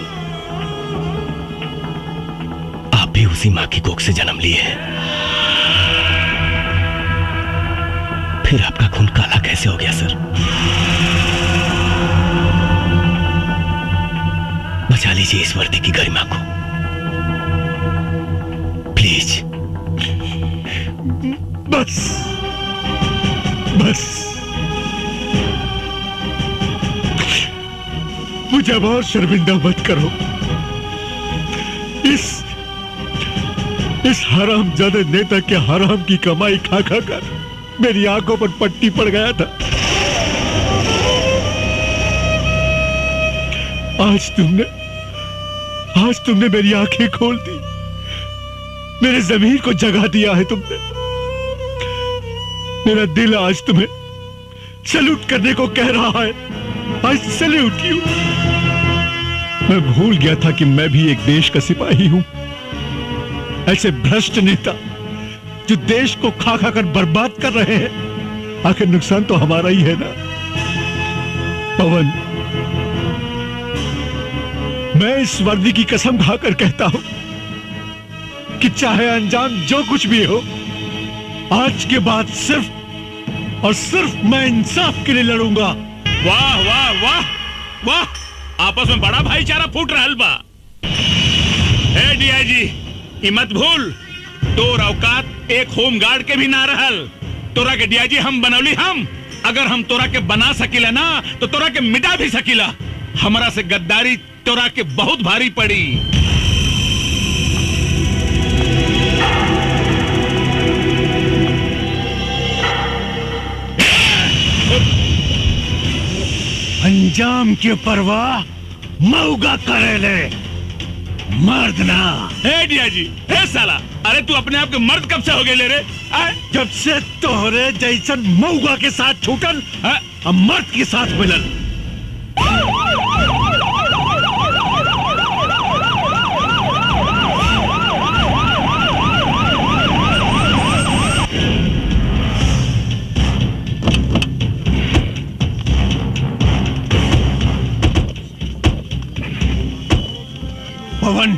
भी उसी मां की कोख से जन्म लिए हैं। फिर आपका खून काला कैसे हो गया सर? बचा लीजिए इस वर्दी की गरिमा को प्लीज। बस बस, मुझे अब और शर्मिंदा मत करो। इस हरामजादे नेता के हराम की कमाई खा खा कर मेरी आंखों पर पट्टी पड़ गया था। आज तुमने मेरी आंखें खोल दी, मेरे ज़मीर को जगा दिया है तुमने। मेरा दिल आज तुम्हें सैल्यूट करने को कह रहा है। आई सैल्यूट यू। मैं भूल गया था कि मैं भी एक देश का सिपाही हूं। ऐसे भ्रष्ट नेता जो देश को खा खा कर बर्बाद कर रहे हैं, आखिर नुकसान तो हमारा ही है ना। पवन, मैं इस वर्दी की कसम खाकर कहता हूं कि चाहे अंजाम जो कुछ भी हो, आज के बाद सिर्फ और सिर्फ मैं इंसाफ के लिए लड़ूंगा। वाह वाह वाह वाह, आपस में बड़ा भाईचारा फूट रहल बा। ए डीआईजी, ई मत भूल, तोर औकात एक होमगार्ड के भी ना रहल। तोरा के डीआईजी हम बनौली हम। अगर हम तोरा के बना सकिला ना तो तोरा के मिटा भी सकिला। हमारा से गद्दारी तोरा के बहुत भारी पड़ी। अंजाम की परवाह मऊगा करेले, मर्द ना। ए डीआईजी, ए साला, अरे तू अपने आप के मर्द कब से हो गए ले रे? जब से तोहरे जैसन मऊगा के साथ छूटल, अब मर्द के साथ मिलल। पवन,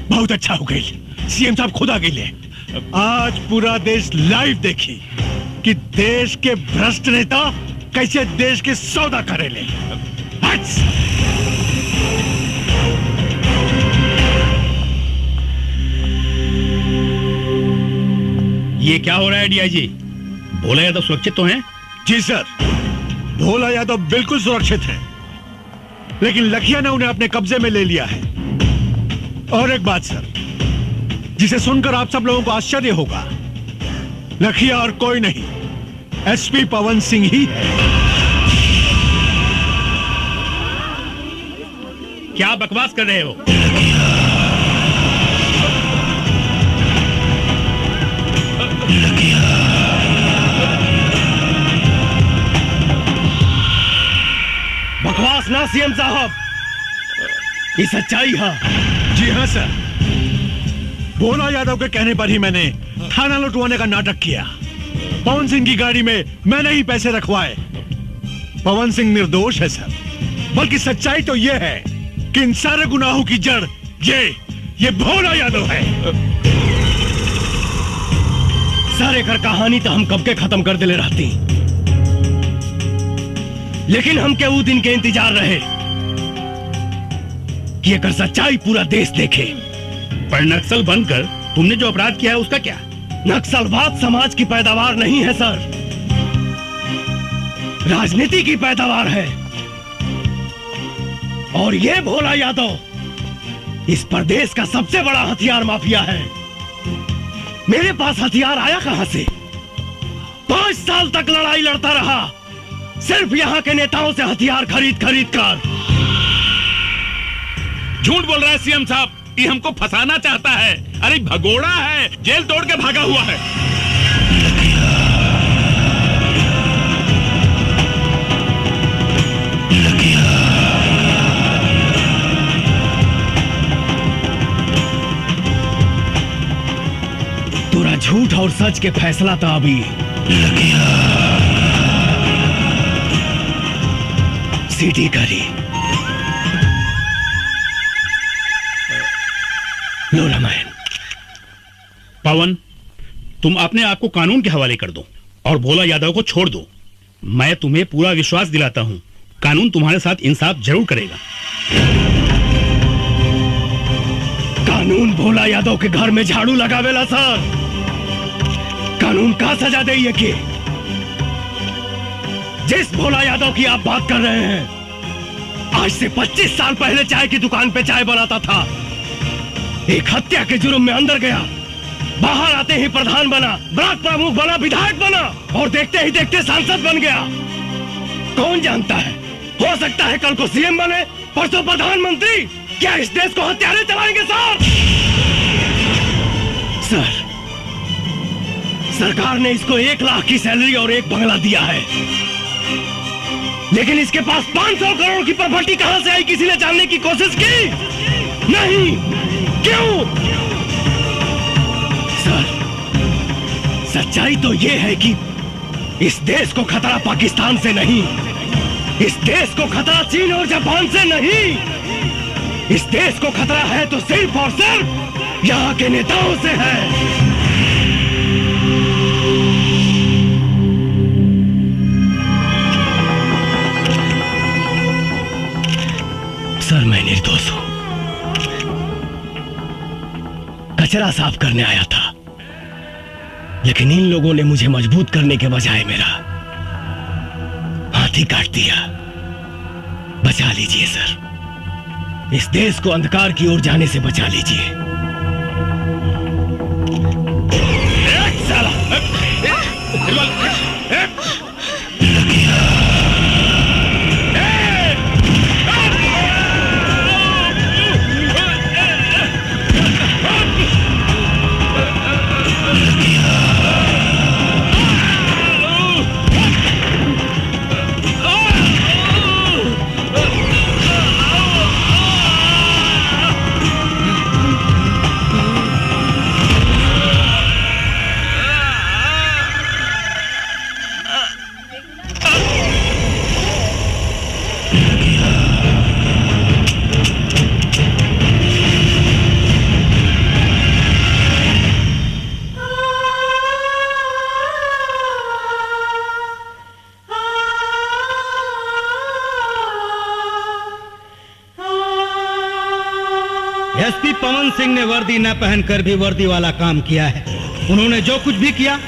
बहुत अच्छा हो गई। सीएम साहब खुद आ गए। आज पूरा देश लाइव देखी कि देश के भ्रष्ट नेता कैसे देश के सौदा करेले। ये क्या हो रहा है डीआईजी? भोला यादव सुरक्षित तो हैं? जी सर, भोला यादव बिल्कुल सुरक्षित है, लेकिन लखिया ने उन्हें अपने कब्जे में ले लिया है। और एक बात सर, जिसे सुनकर आप सब लोगों को आश्चर्य होगा, लखिया और कोई नहीं, एसपी पवन सिंह ही है। क्या बकवास कर रहे हो? बकवास ना सीएम साहब, ये सच्चाई है। जी हाँ सर, भोला यादव के कहने पर ही मैंने थाना लुटवाने का नाटक किया। पवन सिंह की गाड़ी में मैंने ही पैसे रखवाए। पवन सिंह निर्दोष है सर, बल्कि सच्चाई तो यह है कि इन सारे गुनाहों की जड़ ये भोला यादव है। सारे कर कहानी तो हम कब के खत्म कर दिले रहती, लेकिन हम क्या वो दिन के इंतजार रहे कि अगर सच्चाई पूरा देश देखे। पर नक्सल बनकर तुमने जो अपराध किया है उसका क्या? नक्सलवाद समाज की पैदावार नहीं है सर, राजनीति की पैदावार है। और ये भोला यादव इस प्रदेश का सबसे बड़ा हथियार माफिया है। मेरे पास हथियार आया कहां से? 5 साल तक लड़ाई लड़ता रहा, सिर्फ यहां के नेताओं से हथियार खरीद कर। झूठ बोल रहा है सीएम साहब, ये हमको फंसाना चाहता है। अरे भगोड़ा है, जेल तोड़ के भागा हुआ है। तोरा झूठ और सच के फैसला था अभी। सीटी करी लो रामायण। पवन, तुम अपने आप को कानून के हवाले कर दो और भोला यादव को छोड़ दो। मैं तुम्हें पूरा विश्वास दिलाता हूं, कानून तुम्हारे साथ इंसाफ जरूर करेगा। कानून भोला यादव के घर में झाड़ू लगावेला सर। कानून का सजा दे ये कि जिस भोला यादव की आप बात कर रहे हैं, आज से 25 साल पहले चाय की दुकान पे चाय बनाता था। एक हत्या के जुर्म में अंदर गया, बाहर आते ही प्रधान बना, ब्लॉक प्रमुख बना, विधायक बना और देखते ही देखते सांसद बन गया। कौन जानता है, हो सकता है कल को सीएम बने, परसों प्रधानमंत्री। क्या इस देश को हत्यारे चलाएंगे सर? सरकार ने इसको 1 लाख की सैलरी और 1 बंगला दिया है, लेकिन इसके पास 500 करोड़ की प्रॉपर्टी कहां से आई, किसी ने जानने की कोशिश की? नहीं। क्यों? सर, सच्चाई तो यह है कि इस देश को खतरा पाकिस्तान से नहीं, इस देश को खतरा चीन और जापान से नहीं, इस देश को खतरा है तो सिर्फ और सिर्फ यहाँ के नेताओं से है। सर, मैं निर्दोष हूं, कचरा साफ करने आया था, लेकिन इन लोगों ने मुझे मजबूत करने के बजाय मेरा हाथ ही काट दिया। बचा लीजिए सर, इस देश को अंधकार की ओर जाने से बचा लीजिए। एसपी पवन सिंह ने वर्दी न पहनकर भी वर्दी वाला काम किया है। उन्होंने जो कुछ भी किया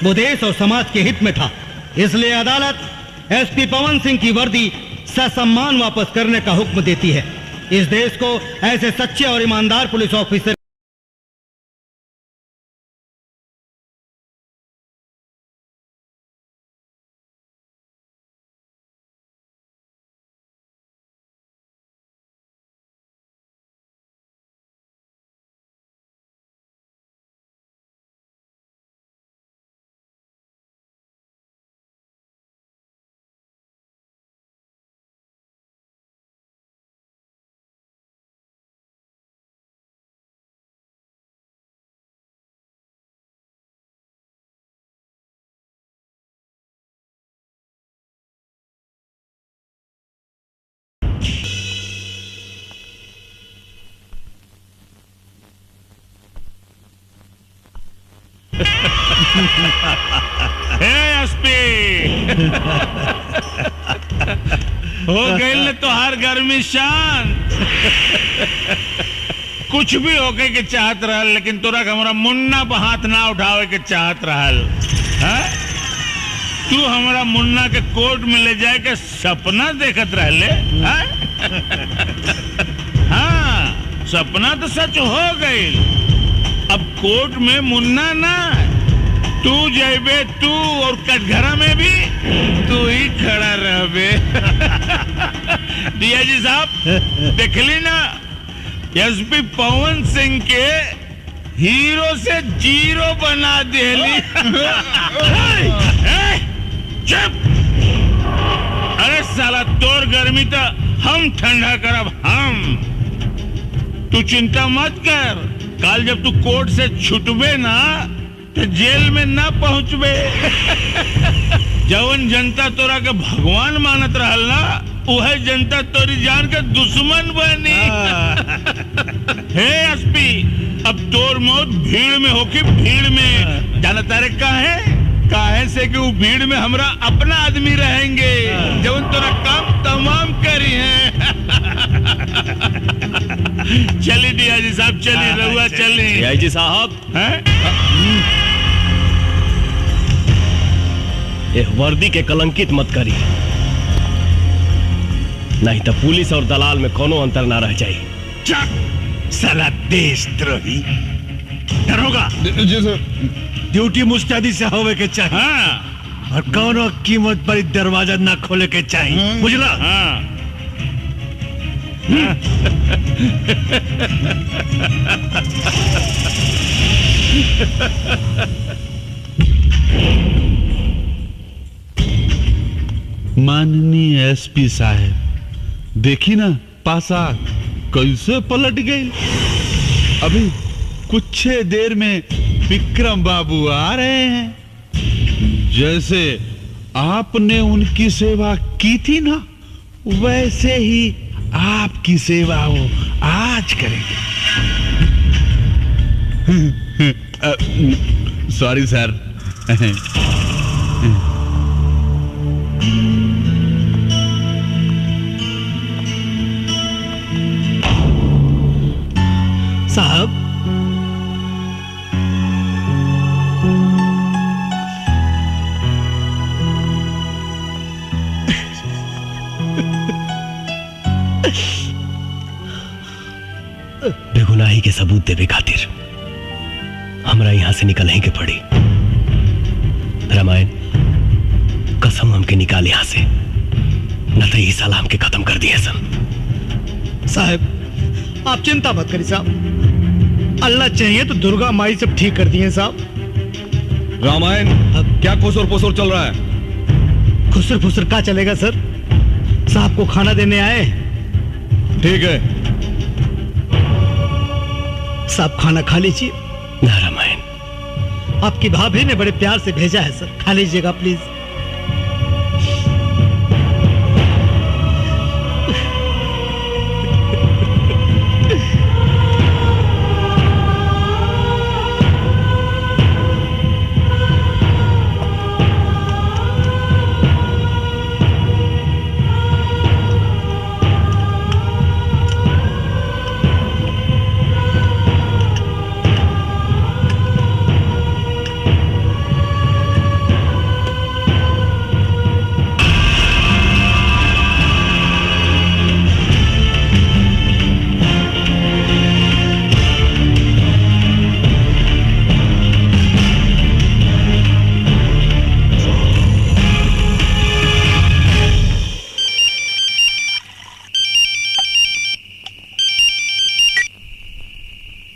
वो देश और समाज के हित में था। इसलिए अदालत एसपी पवन सिंह की वर्दी ससम्मान वापस करने का हुक्म देती है। इस देश को ऐसे सच्चे और ईमानदार पुलिस ऑफिसर हो गई न तो हर गर्मी शांत। कुछ भी होके के चाहत रहल, लेकिन तोरा हमारा मुन्ना पर हाथ ना उठावे के चाहत रहल। तू हमारा मुन्ना के कोर्ट में ले जाए के सपना देखत रहले। हाँ, सपना तो सच हो गई। अब कोर्ट में मुन्ना ना, तू जाइबे, तू और कटघरा में भी तू ही खड़ा रहबे। डीआईजी साहब देखली ना, एसपी पवन सिंह के हीरो से जीरो बना देली। चुप! अरे साला, तोर गर्मी तो हम ठंडा करब हम। तू चिंता मत कर, कल जब तू कोर्ट से छुटबे ना तो जेल में ना पहुंचबे। जवन जनता तोरा के भगवान मानत रहल ना, वह जनता तोरी जान के दुश्मन बनी। हे एसपी, अब तोर मौत भीड़ में होके, भीड़ में जानता रे काहे से कि वो भीड़ में हमरा अपना आदमी रहेंगे, जवन तोरा काम तमाम करी है। चली डीआईजी साहब, चली रहुआ, चली डीआईजी साहब। वर्दी के कलंकित मत करी, नहीं तो पुलिस और दलाल में कोनो अंतर ना रह जाए। साला देशद्रोही दरोगा। जी सर। ड्यूटी मुस्तैदी से होवे के चाहिए। हाँ। और कोनो कीमत पर दरवाजा ना खोले के चाहिए, बुझला? हाँ। माननीय एसपी साहब, देखी ना पासा कैसे पलट गई। अभी कुछ देर में विक्रम बाबू आ रहे हैं। जैसे आपने उनकी सेवा की थी ना, वैसे ही आपकी सेवा वो आज करेंगे। सॉरी सर। साहब, बेगुनाही के सबूत देवे खातिर हमरा यहां से निकल के पड़ी। रामायण, कसम हमके निकाल यहां से, न तो ये साला हमके खत्म कर दिए सन। साहब आप चिंता मत करिए साहब, अल्लाह चाहिए तो दुर्गा माई सब ठीक कर दिए साहब। रामायण, क्या खुसर पुसर चल रहा है? खुसर फुसर का चलेगा सर, साहब को खाना देने आए। ठीक है साहब, खाना खा लीजिए। ना रामायण, आपकी भाभी ने बड़े प्यार से भेजा है सर, खा लीजिएगा प्लीज।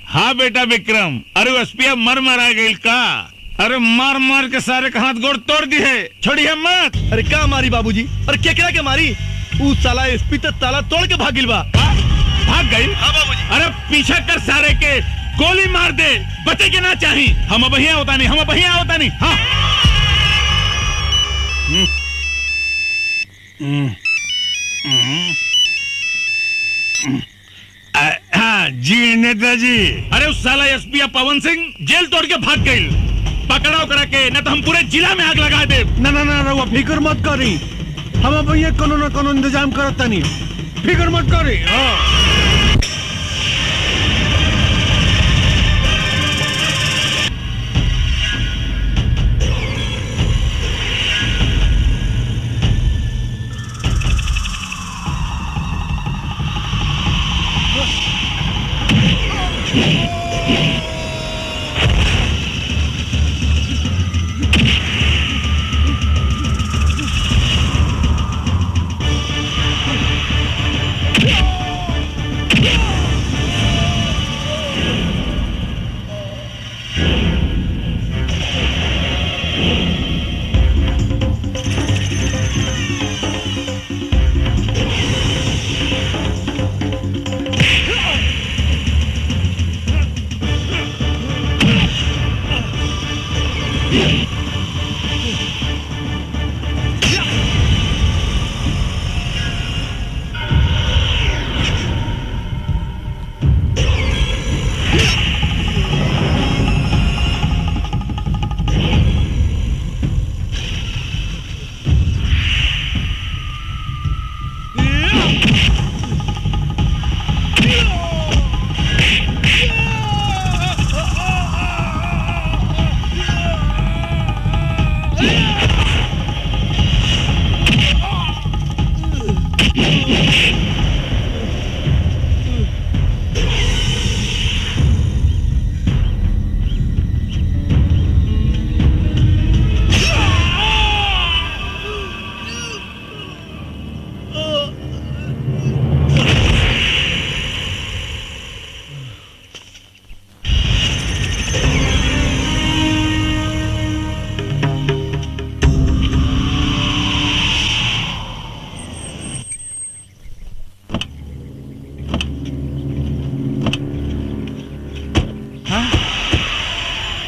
हाँ बेटा विक्रम, अरे एसपी मर आ गई का? अरे मार मार के सारे का हाथ गोड़ तोड़ दी है, छोड़ी मत। अरे क्या मारी बाबूजी? अरे केकरा के मारी? उस साला एसपी तो ताला तोड़ के भागिल बा। भाग गई? हाँ बाबूजी। अरे पीछा कर सारे के, गोली मार दे, बचे के ना चाही। हम अब यहाँ होता नहीं, हम अब यहाँ होता नहीं। हाँ हाँ जी नेताजी। अरे उस साला एसपी पवन सिंह जेल तोड़ के भाग गई, पकड़ाओ करा के, न तो हम पूरे जिला में आग लगा दे। ना ना ना रहुआ फिक्र मत करी, हम अब ये कोनो न कोनो इंतजाम करता नहीं, फिक्र मत करी।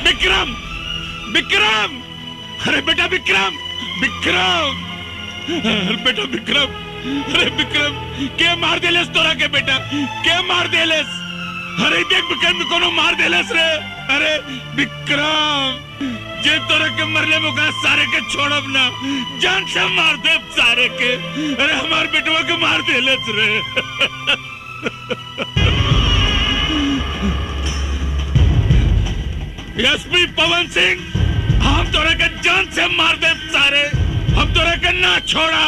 विक्रम, विक्रम, अरे बेटा विक्रम, विक्रम, अरे बेटा विक्रम, अरे विक्रम के मार देलेस तोरा के बेटा, के मार देलेस? अरे देख विक्रम कोनो मार देलेस रे। अरे विक्रम जे तोरा के मरले मुका सारे के छोड़ब ना, जान से मार दे सारे के। अरे हमार बेटवा के मार देलेस रे। एसपी पवन सिंह, हम तोरा के जान से मार दे सारे, हम तोरा के ना छोड़ा।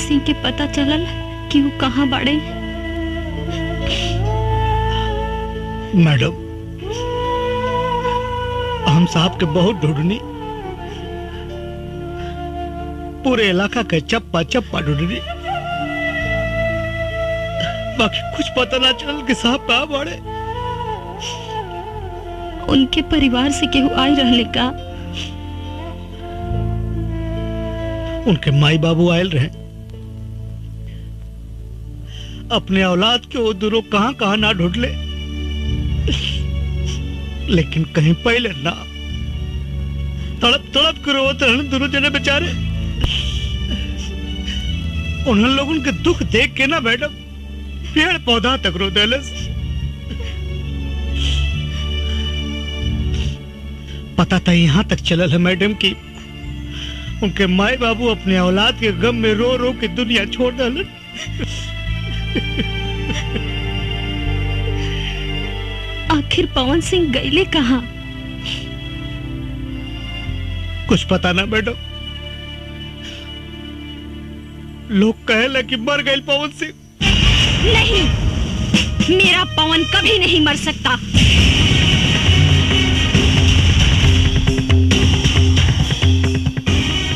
सिंह के पता चलल कि वो कहाँ बाड़े? मैडम, हम साहब के बहुत ढूंढनी, पूरे इलाका के चप्पा चप्पा ढूंढनी, बाकी कुछ पता ना चल कि साहब कहाँ बाड़े। उनके परिवार से केहू आई रहले का? उनके माई बाबू आयल रहे, अपने औलाद के वो दोनों कहां कहां ना ढूंढ ले, लेकिन कहीं पहले ना। तड़प तड़प के रोते रहने दोनों जने बेचारे। उन लोगों के दुख देख के ना मैडम पेड़ पौधा तक रो देलस। पता था यहां तक चलल है मैडम कि उनके माए बाबू अपने औलाद के गम में रो रो के दुनिया छोड़ डालन। आखिर पवन सिंह गईले कहाँ? कुछ पता ना मैडम, लोग कहे कि मर गए पवन सिंह। नहीं, मेरा पवन कभी नहीं मर सकता।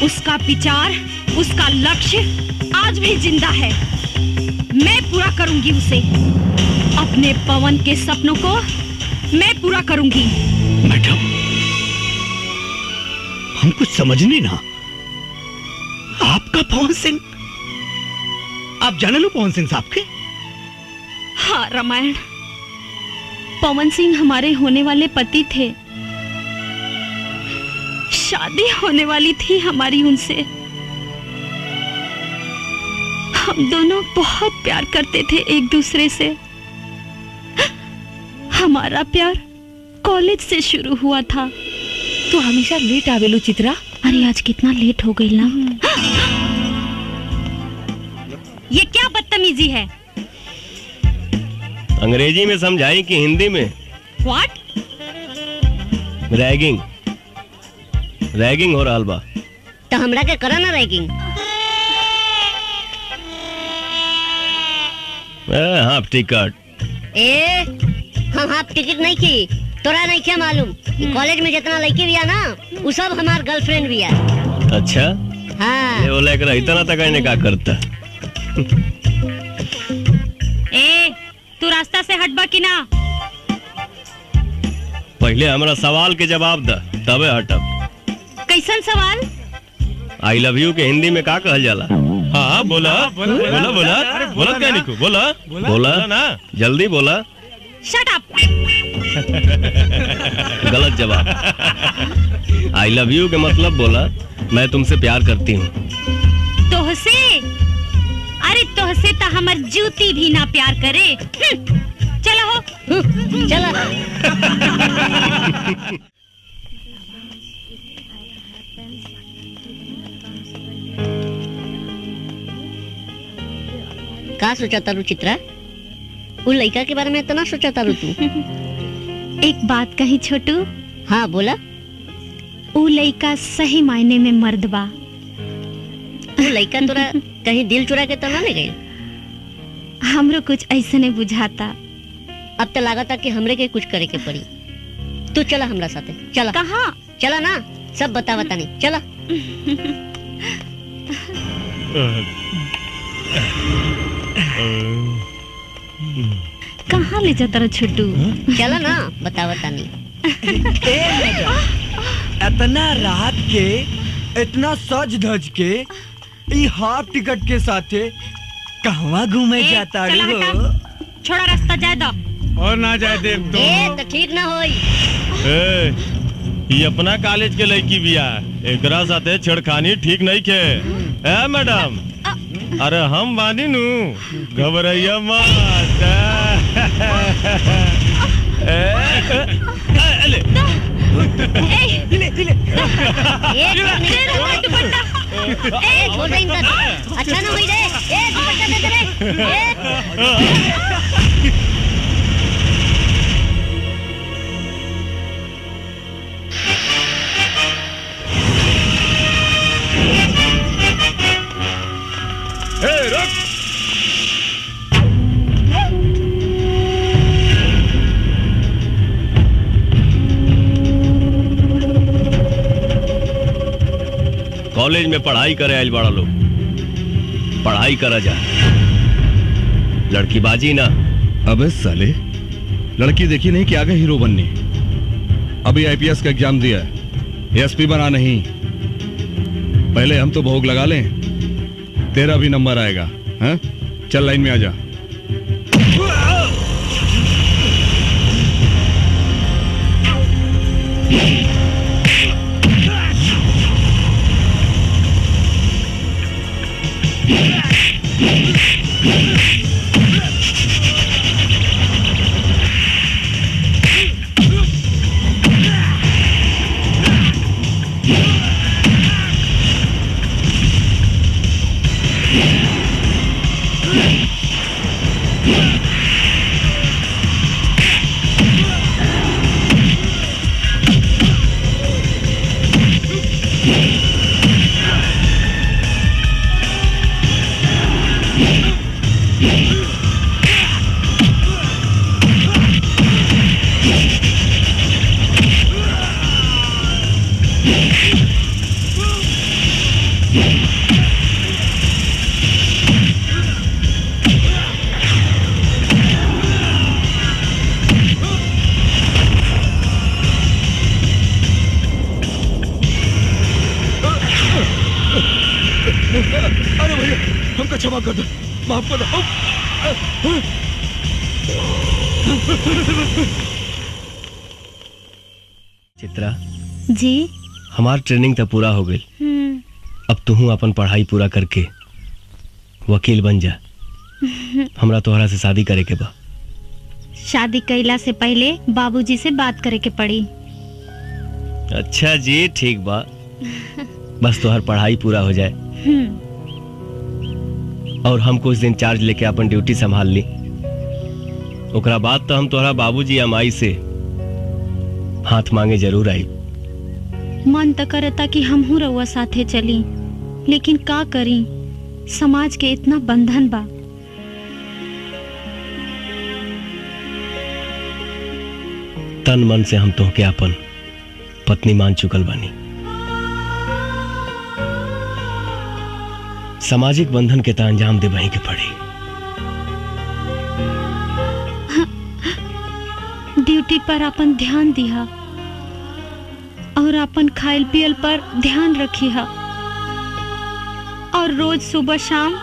उसका विचार, उसका लक्ष्य आज भी जिंदा है। मैं पूरा करूंगी उसे। अपने पवन के सपनों को मैं पूरा करूंगी। मैडम, हम कुछ समझ नहीं ना। आपका पवन सिंह, आप जाने लो पवन सिंह साहब के? हाँ रामायण, पवन सिंह हमारे होने वाले पति थे। शादी होने वाली थी हमारी उनसे। हम दोनों बहुत प्यार करते थे एक दूसरे से। हमारा प्यार कॉलेज से शुरू हुआ था। तो हमेशा लेट आवेलू चित्रा। अरे आज कितना लेट हो गई ना। ये क्या बदतमीजी है? अंग्रेजी में समझाई कि हिंदी में? व्हाट? रैगिंग रैगिंग हो रहा बा। तो हमरा के करा ना रैगिंग। Half ticket. हम हाफ टिकट नहीं की, तोरा नहीं क्या मालूम? कॉलेज में जितना लड़की भी है ना, वो सब हमार गर्लफ्रेंड भी है। अच्छा हाँ। ये बोले कर इतना तक इन्हें क्या करता? तू रास्ता से हटबा कि ना? पहले हमारा सवाल के जवाब द, तबे हटब। कैसन सवाल? आई लव यू के हिंदी में का कहल जाला? हाँ बोला बोला बोला बोला बोला क्या निकू बोला बोला ना, जल्दी बोला। Shut up. गलत जवाब। आई लव यू के मतलब बोला मैं तुमसे प्यार करती हूँ। तोहसे? अरे तोहसे तो हमार जूती भी ना प्यार करे। चलो हो। चलो। का सोचा तारू चित्रा? वो लड़का के बारे में इतना सोचा तारू तू? एक बात कही छोटू। हाँ बोला। वो लड़का सही मायने में मर्द बा। वो लड़का तोरा कहीं दिल चुरा के तो ना ले गई? हमरो कुछ ऐसे नहीं बुझाता। अब तो लागता कि हमरे के कुछ करे के पड़ी। तू चला हमरा साथे। चला। कहाँ? चला ना, सब बता नहीं। चला। कहाँ ले जाता रहा छोटू? चला ना, बतावता नहीं। इतना रात के, इतना सज धज के, ई हाफ टिकट के साथे कहवा घूमे जाता हो? छोड़ा रास्ता जाए दो। और ना जाए देव तो ठीक ना होई। ये अपना कॉलेज के लड़की बिया, एकरा साथे छेड़खानी ठीक नहीं के। ए मैडम, अरे हम बानी नू, घबराइया मत। अच्छा ना हुई रे। दुपट्टा दे रे। रुक। कॉलेज में पढ़ाई करे आइल बड़ा लोग, पढ़ाई करा जा, लड़की बाजी ना। अबे साले, लड़की देखी नहीं कि आगे हीरो बनने। अभी आईपीएस का एग्जाम दिया है, एसपी बना नहीं। पहले हम तो भोग लगा लें, तेरा भी नंबर आएगा। हाँ? चल लाइन में आ जा। अरे भैया, हमको क्षमा कर दो, माफ कर दो। चित्रा जी, हमार ट्रेनिंग तो पूरा हो गई। अब तू अपन पढ़ाई पूरा करके वकील बन जा। हमरा तोहरा से शादी करे के बा। शादी कैला से पहले बाबूजी से बात करे के पड़ी। अच्छा जी, ठीक बा। बस तोहर पढ़ाई पूरा हो जाए और हम कुछ दिन चार्ज लेके अपन ड्यूटी संभाल ली। ओकरा बाद तो हम तोहरा बाबूजी या माई से हाथ मांगे जरूर आई। मन त करता कि हमहू रउआ साथे चली, लेकिन का करी, समाज के इतना बंधन बा। तन मन से हम तोहके अपन पत्नी मान चुकल बानी। सामाजिक बंधन के ता अंजाम दे वहीं के पड़ी। ड्यूटी पर अपन ध्यान दिहा और अपन खाइल पियल पर ध्यान रखिहा, और रोज सुबह शाम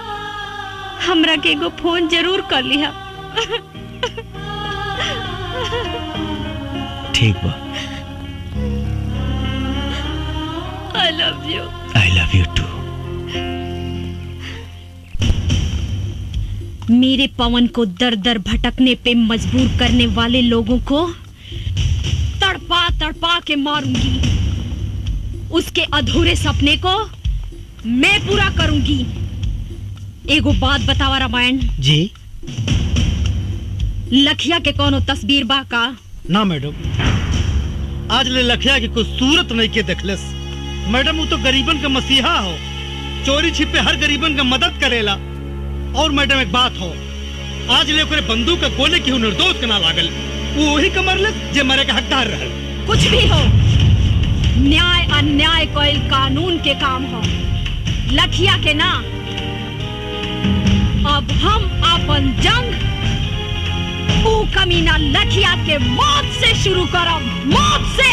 हमरा के एगो फोन जरूर कर लिहा। ठीक बा। I love you. I love you too. मेरे पवन को दर दर भटकने पे मजबूर करने वाले लोगों को तड़पा तड़पा के मारूंगी। उसके अधूरे सपने को मैं पूरा करूंगी। एगो बात बतावा रामायण जी। लखिया के कोनो तस्वीर बा का? ना मैडम, आज ले लखिया की कोई सूरत नहीं के देखलस। मैडम वो तो गरीबन का मसीहा हो, चोरी छिपे हर गरीबन का मदद करेला। और मैडम एक बात हो, आज ले ओकरे बंदूक का गोले की निर्दोष के ना लागल, वो वही कमरलस जे मरे का हकदार रहल। कुछ भी हो, न्याय अन्याय कोई कानून के काम हो, लखिया के ना। अब हम अपन जंग ऊ कमीना लखिया के मौत से शुरू करब, मौत से।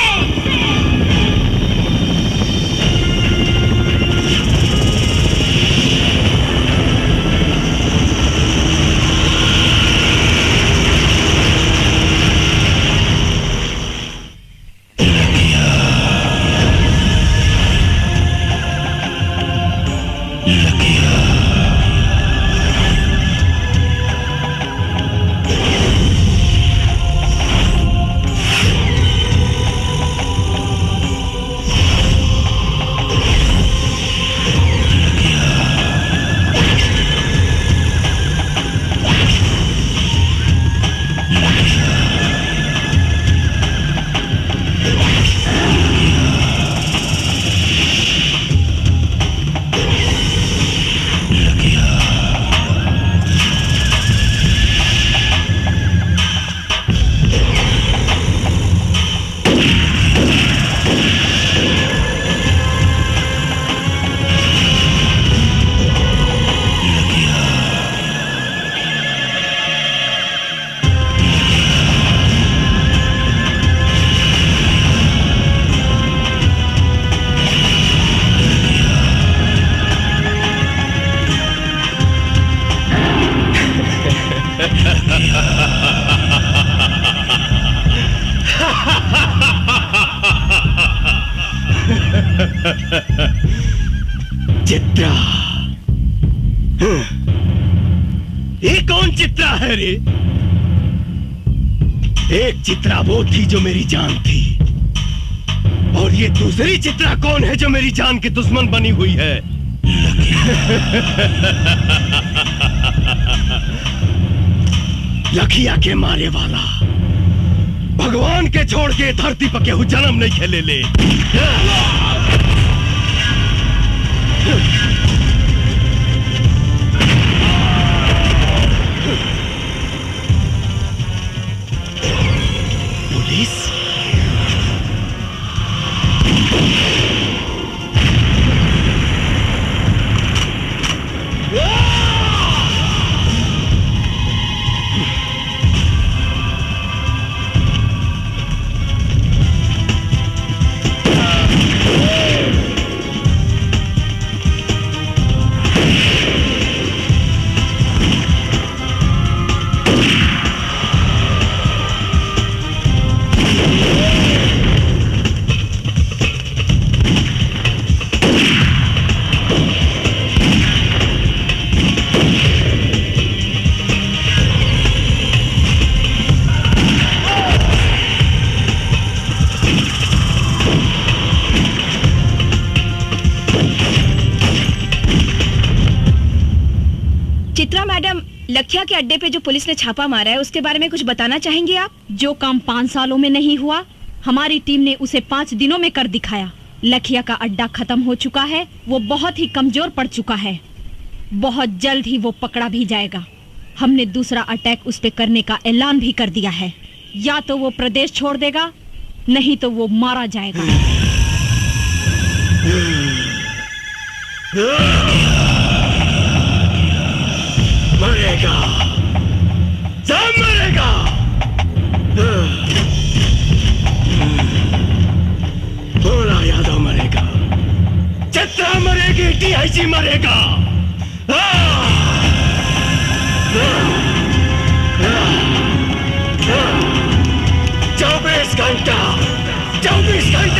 चित्रा, ये कौन चित्रा है रे? एक चित्रा वो थी जो मेरी जान थी, और ये दूसरी चित्रा कौन है जो मेरी जान की दुश्मन बनी हुई है? लखिया के मारे वाला भगवान के छोड़ के धरती पर केहू जन्म नहीं खेले ले। पुलिस चित्रा मैडम, लखिया के अड्डे पे जो पुलिस ने छापा मारा है उसके बारे में कुछ बताना चाहेंगे आप? जो काम 5 सालों में नहीं हुआ, हमारी टीम ने उसे 5 दिनों में कर दिखाया। लखिया का अड्डा खत्म हो चुका है, वो बहुत ही कमजोर पड़ चुका है। बहुत जल्द ही वो पकड़ा भी जाएगा। हमने दूसरा अटैक उस पे करने का ऐलान भी कर दिया है। या तो वो प्रदेश छोड़ देगा, नहीं तो वो मारा जाएगा। मरेगा, सब मरेगा। भोला यादव मरेगा, चित्रा मरेगी, DIG मरेगा। 24 घंटा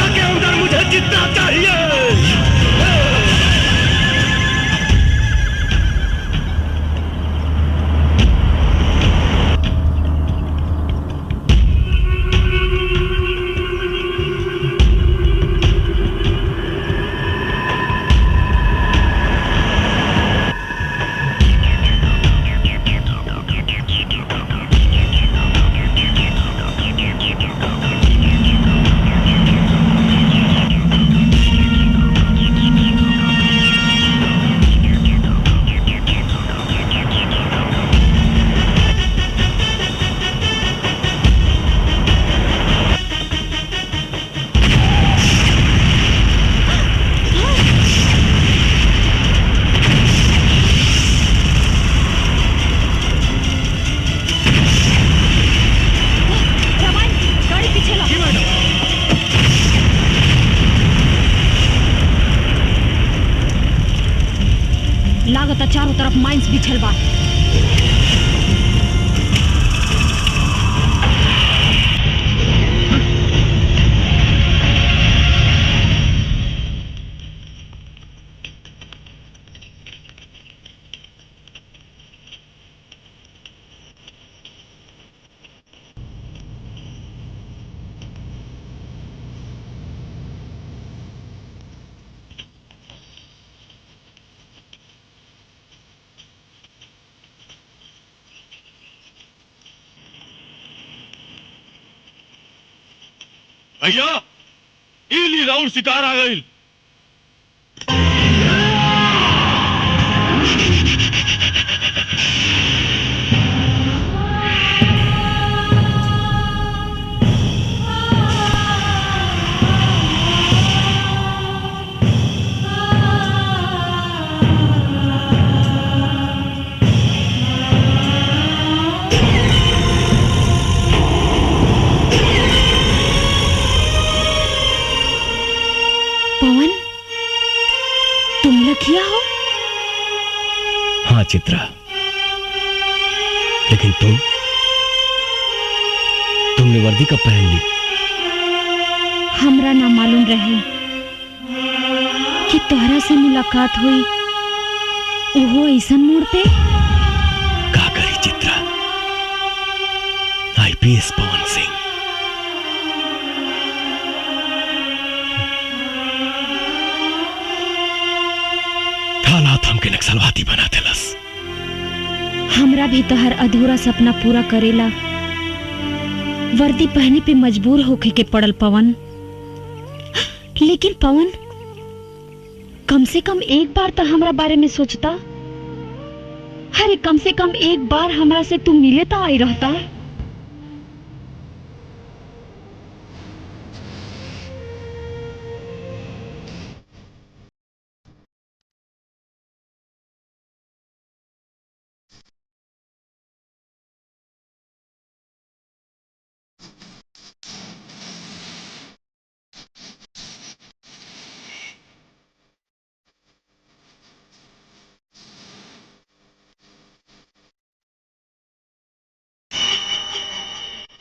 के अंदर मुझे जितना चाहिए। चारों तरफ माइंस बिछल बा। भैया इली राउंड शिकार आ गई। चित्रा, लेकिन तुमने वर्दी कब पहन ली? हमरा ना मालूम रहे कि तोहरा से मुलाकात हुई ओहो ऐसन मोड़ पे। का करी चित्रा, IPS पवन सिंह हालात हमके नक्सलवादी बना देलस। हमरा भी तो हर अधूरा सपना पूरा करेला वर्दी पहने पे मजबूर होके के पड़ल पवन। लेकिन पवन, कम से कम एक बार तो हमरा बारे में सोचता। अरे कम से कम एक बार हमरा से तू मिले तो आई रहता।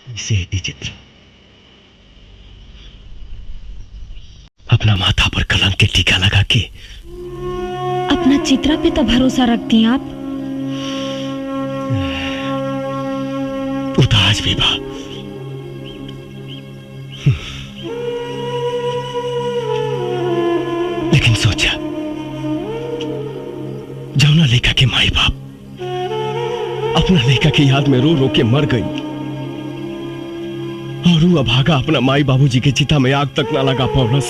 इसे चित्र अपना माथा पर कलंक के टीका लगा के अपना चित्रा पे तो भरोसा रखती हैं आप। उताज भी बा, लेकिन सोचा जौना लेखा के माई बाप अपना लड़का की याद में रो रो के मर गई और वो अभागा अपना माई बाबूजी के चिता में आग तक ना लगा पौलस।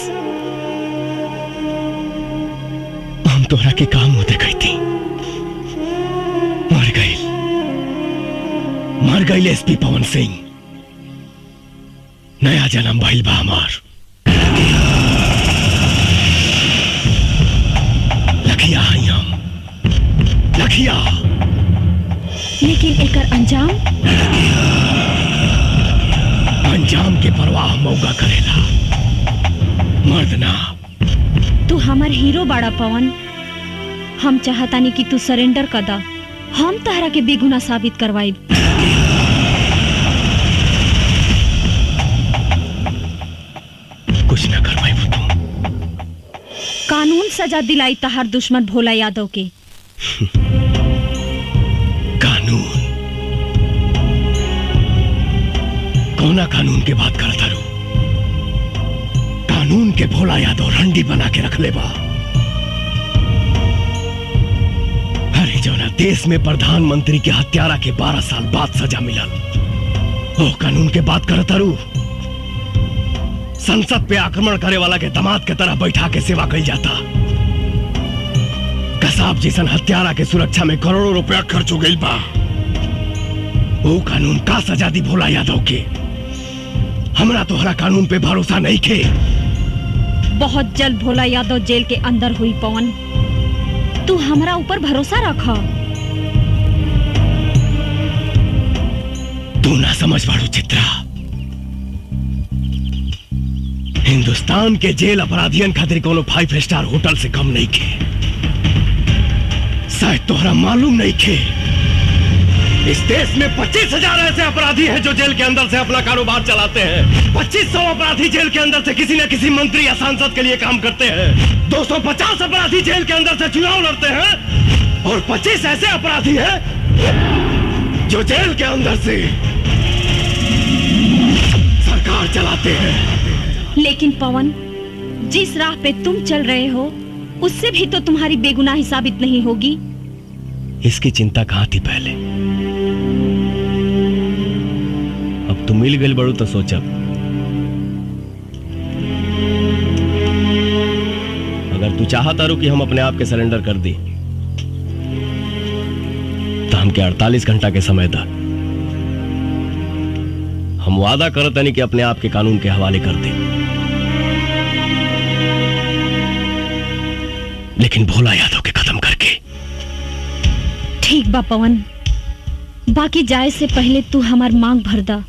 हम तोहरा के काम होते गई थी, मर गई एसपी पवन सिंह। नया जन्म भइल बा हमार। लखिया हई हम, लखिया। लेकिन एकर अंजाम के परवाह मौका करेला, मर्द ना। तू हमार हीरो बाड़ा पवन। हम चाहतानी कि तू सरेंडर कर दा, हम तहरा के बेगुनाह साबित करवाई। कुछ ना करवाई वो तुम। कानून सजा दिलाई तहार दुश्मन भोला यादव के। कानून? कौना कानून के बात करता रू? कानून के भोला यादव रंडी बना के रख ले बा। अरे जौना देश में प्रधानमंत्री के हत्यारा के 12 साल बाद सजा मिलल, वो कानून के बात करता रू? संसद पे आक्रमण करे वाला के दामाद के तरह बैठा के सेवा कई जाता। कसाब जैसन हत्यारा के सुरक्षा में करोड़ों रुपया खर्च हो गई बा। वो कानून का सजा दी भोला यादव के? हमरा तोहरा कानून पे भरोसा नहीं खे। बहुत जल्द भोला यादव जेल के अंदर हुई पवन, तू हमरा ऊपर भरोसा रखा। तू ना समझ बाड़ू चित्रा, हिंदुस्तान के जेल अपराधियन खातिर कोनो 5 स्टार होटल से कम नहीं खे। शायद तोहरा मालूम नहीं खे, इस देश में 25,000 ऐसे अपराधी हैं जो जेल के अंदर से अपना कारोबार चलाते हैं। 2500 अपराधी जेल के अंदर से किसी न किसी मंत्री या सांसद के लिए काम करते हैं। 250 अपराधी जेल के अंदर से चुनाव लड़ते हैं और 25 ऐसे अपराधी हैं जो जेल के अंदर से सरकार चलाते हैं। लेकिन पवन, जिस राह पे तुम चल रहे हो उससे भी तो तुम्हारी बेगुनाही साबित नहीं होगी। इसकी चिंता कहां थी पहले? अब तू मिल गई बड़ू तो सोचब। अगर तू चाहता रू कि हम अपने आप के सरेंडर कर दी तो हमके 48 घंटा के समय था। हम वादा करते नहीं कि अपने आप के कानून के हवाले कर दे, लेकिन भोला यादव के खत्म करके। ठीक बा पवन, बाकी जाए से पहले तू हमार मांग भर दा।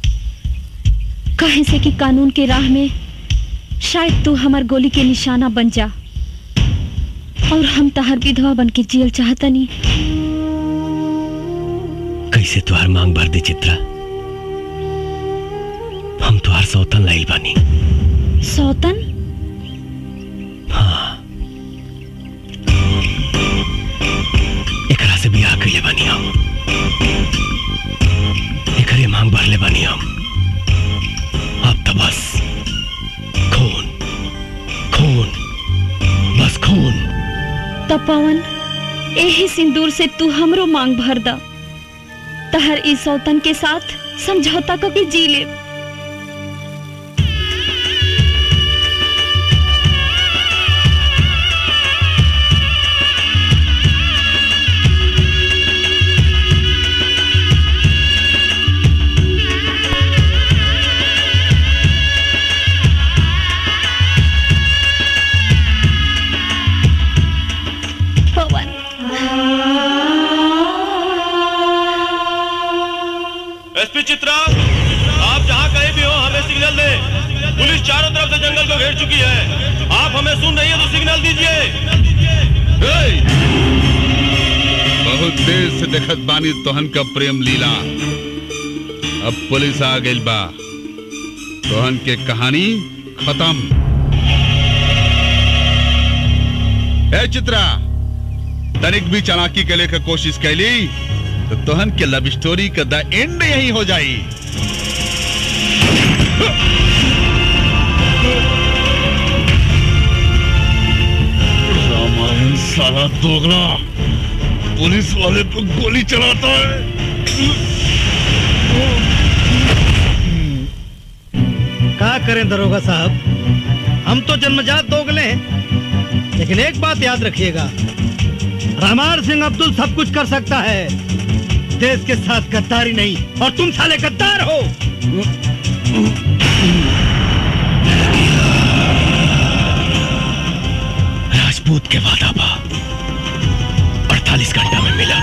कहे से कि कानून के राह में शायद तू हमार गोली के निशाना बन जा और हम तहार विधवा बन के जियल चाहता नहीं। कैसे तुहार मांग भर दे चित्रा? हम तुहार सौतन लाइल बानी। सौतन? हाँ, एकरा से बियाह कइले बानी हम। एकरे मांग भरले बानी हम। अब तो बस खून, खून, बस खून। तब पवन, यही सिंदूर से तू हमरो मांग भर दा। तहर इस सौतन के साथ समझौता करके जी ले। एसपी चित्रा, आप जहाँ कहीं भी हो हमें सिग्नल दें। पुलिस चारों तरफ से जंगल को घेर चुकी है। आप हमें सुन रही है तो सिग्नल दीजिए। बहुत देर से देखत बानी तोहन का प्रेम लीला। अब पुलिस आ गई बा, तोहन के कहानी खत्म। ए चित्रा, तनिक भी चालाकी के लेकर कोशिश कैली तो तोहन के लव स्टोरी का द एंड यही हो जाई। रामायण साला दोगला, पुलिस वाले पर गोली चलाता है। क्या करें दरोगा साहब, हम तो जन्मजात दोगले हैं, लेकिन एक बात याद रखिएगा, रामार सिंह अब्दुल सब कुछ कर सकता है, देश के साथ गद्दारी नहीं। और तुम साले गद्दार हो। राजपूत के वादा बा 48 घंटा में मिला।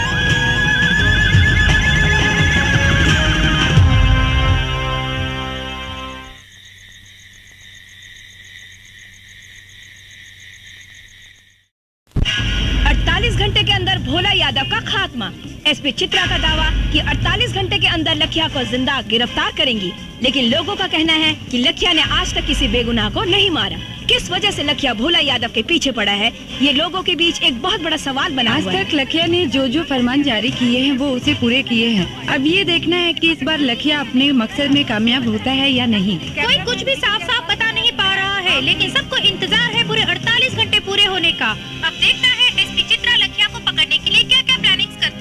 घंटे के अंदर भोला यादव का खात्मा। एसपी चित्रा का दावा कि 48 घंटे के अंदर लखिया को जिंदा गिरफ्तार करेंगी, लेकिन लोगों का कहना है कि लखिया ने आज तक किसी बेगुनाह को नहीं मारा। किस वजह से लखिया भोला यादव के पीछे पड़ा है, ये लोगों के बीच एक बहुत बड़ा सवाल बना हुआ है। आज तक लखिया ने जो फरमान जारी किए हैं वो उसे पूरे किए हैं। अब ये देखना है कि इस बार लखिया अपने मकसद में कामयाब होता है या नहीं। कोई कुछ भी साफ साफ बता नहीं पा रहा है, लेकिन सबको इंतजार है पूरे 48 घंटे पूरे होने का। अब देखना है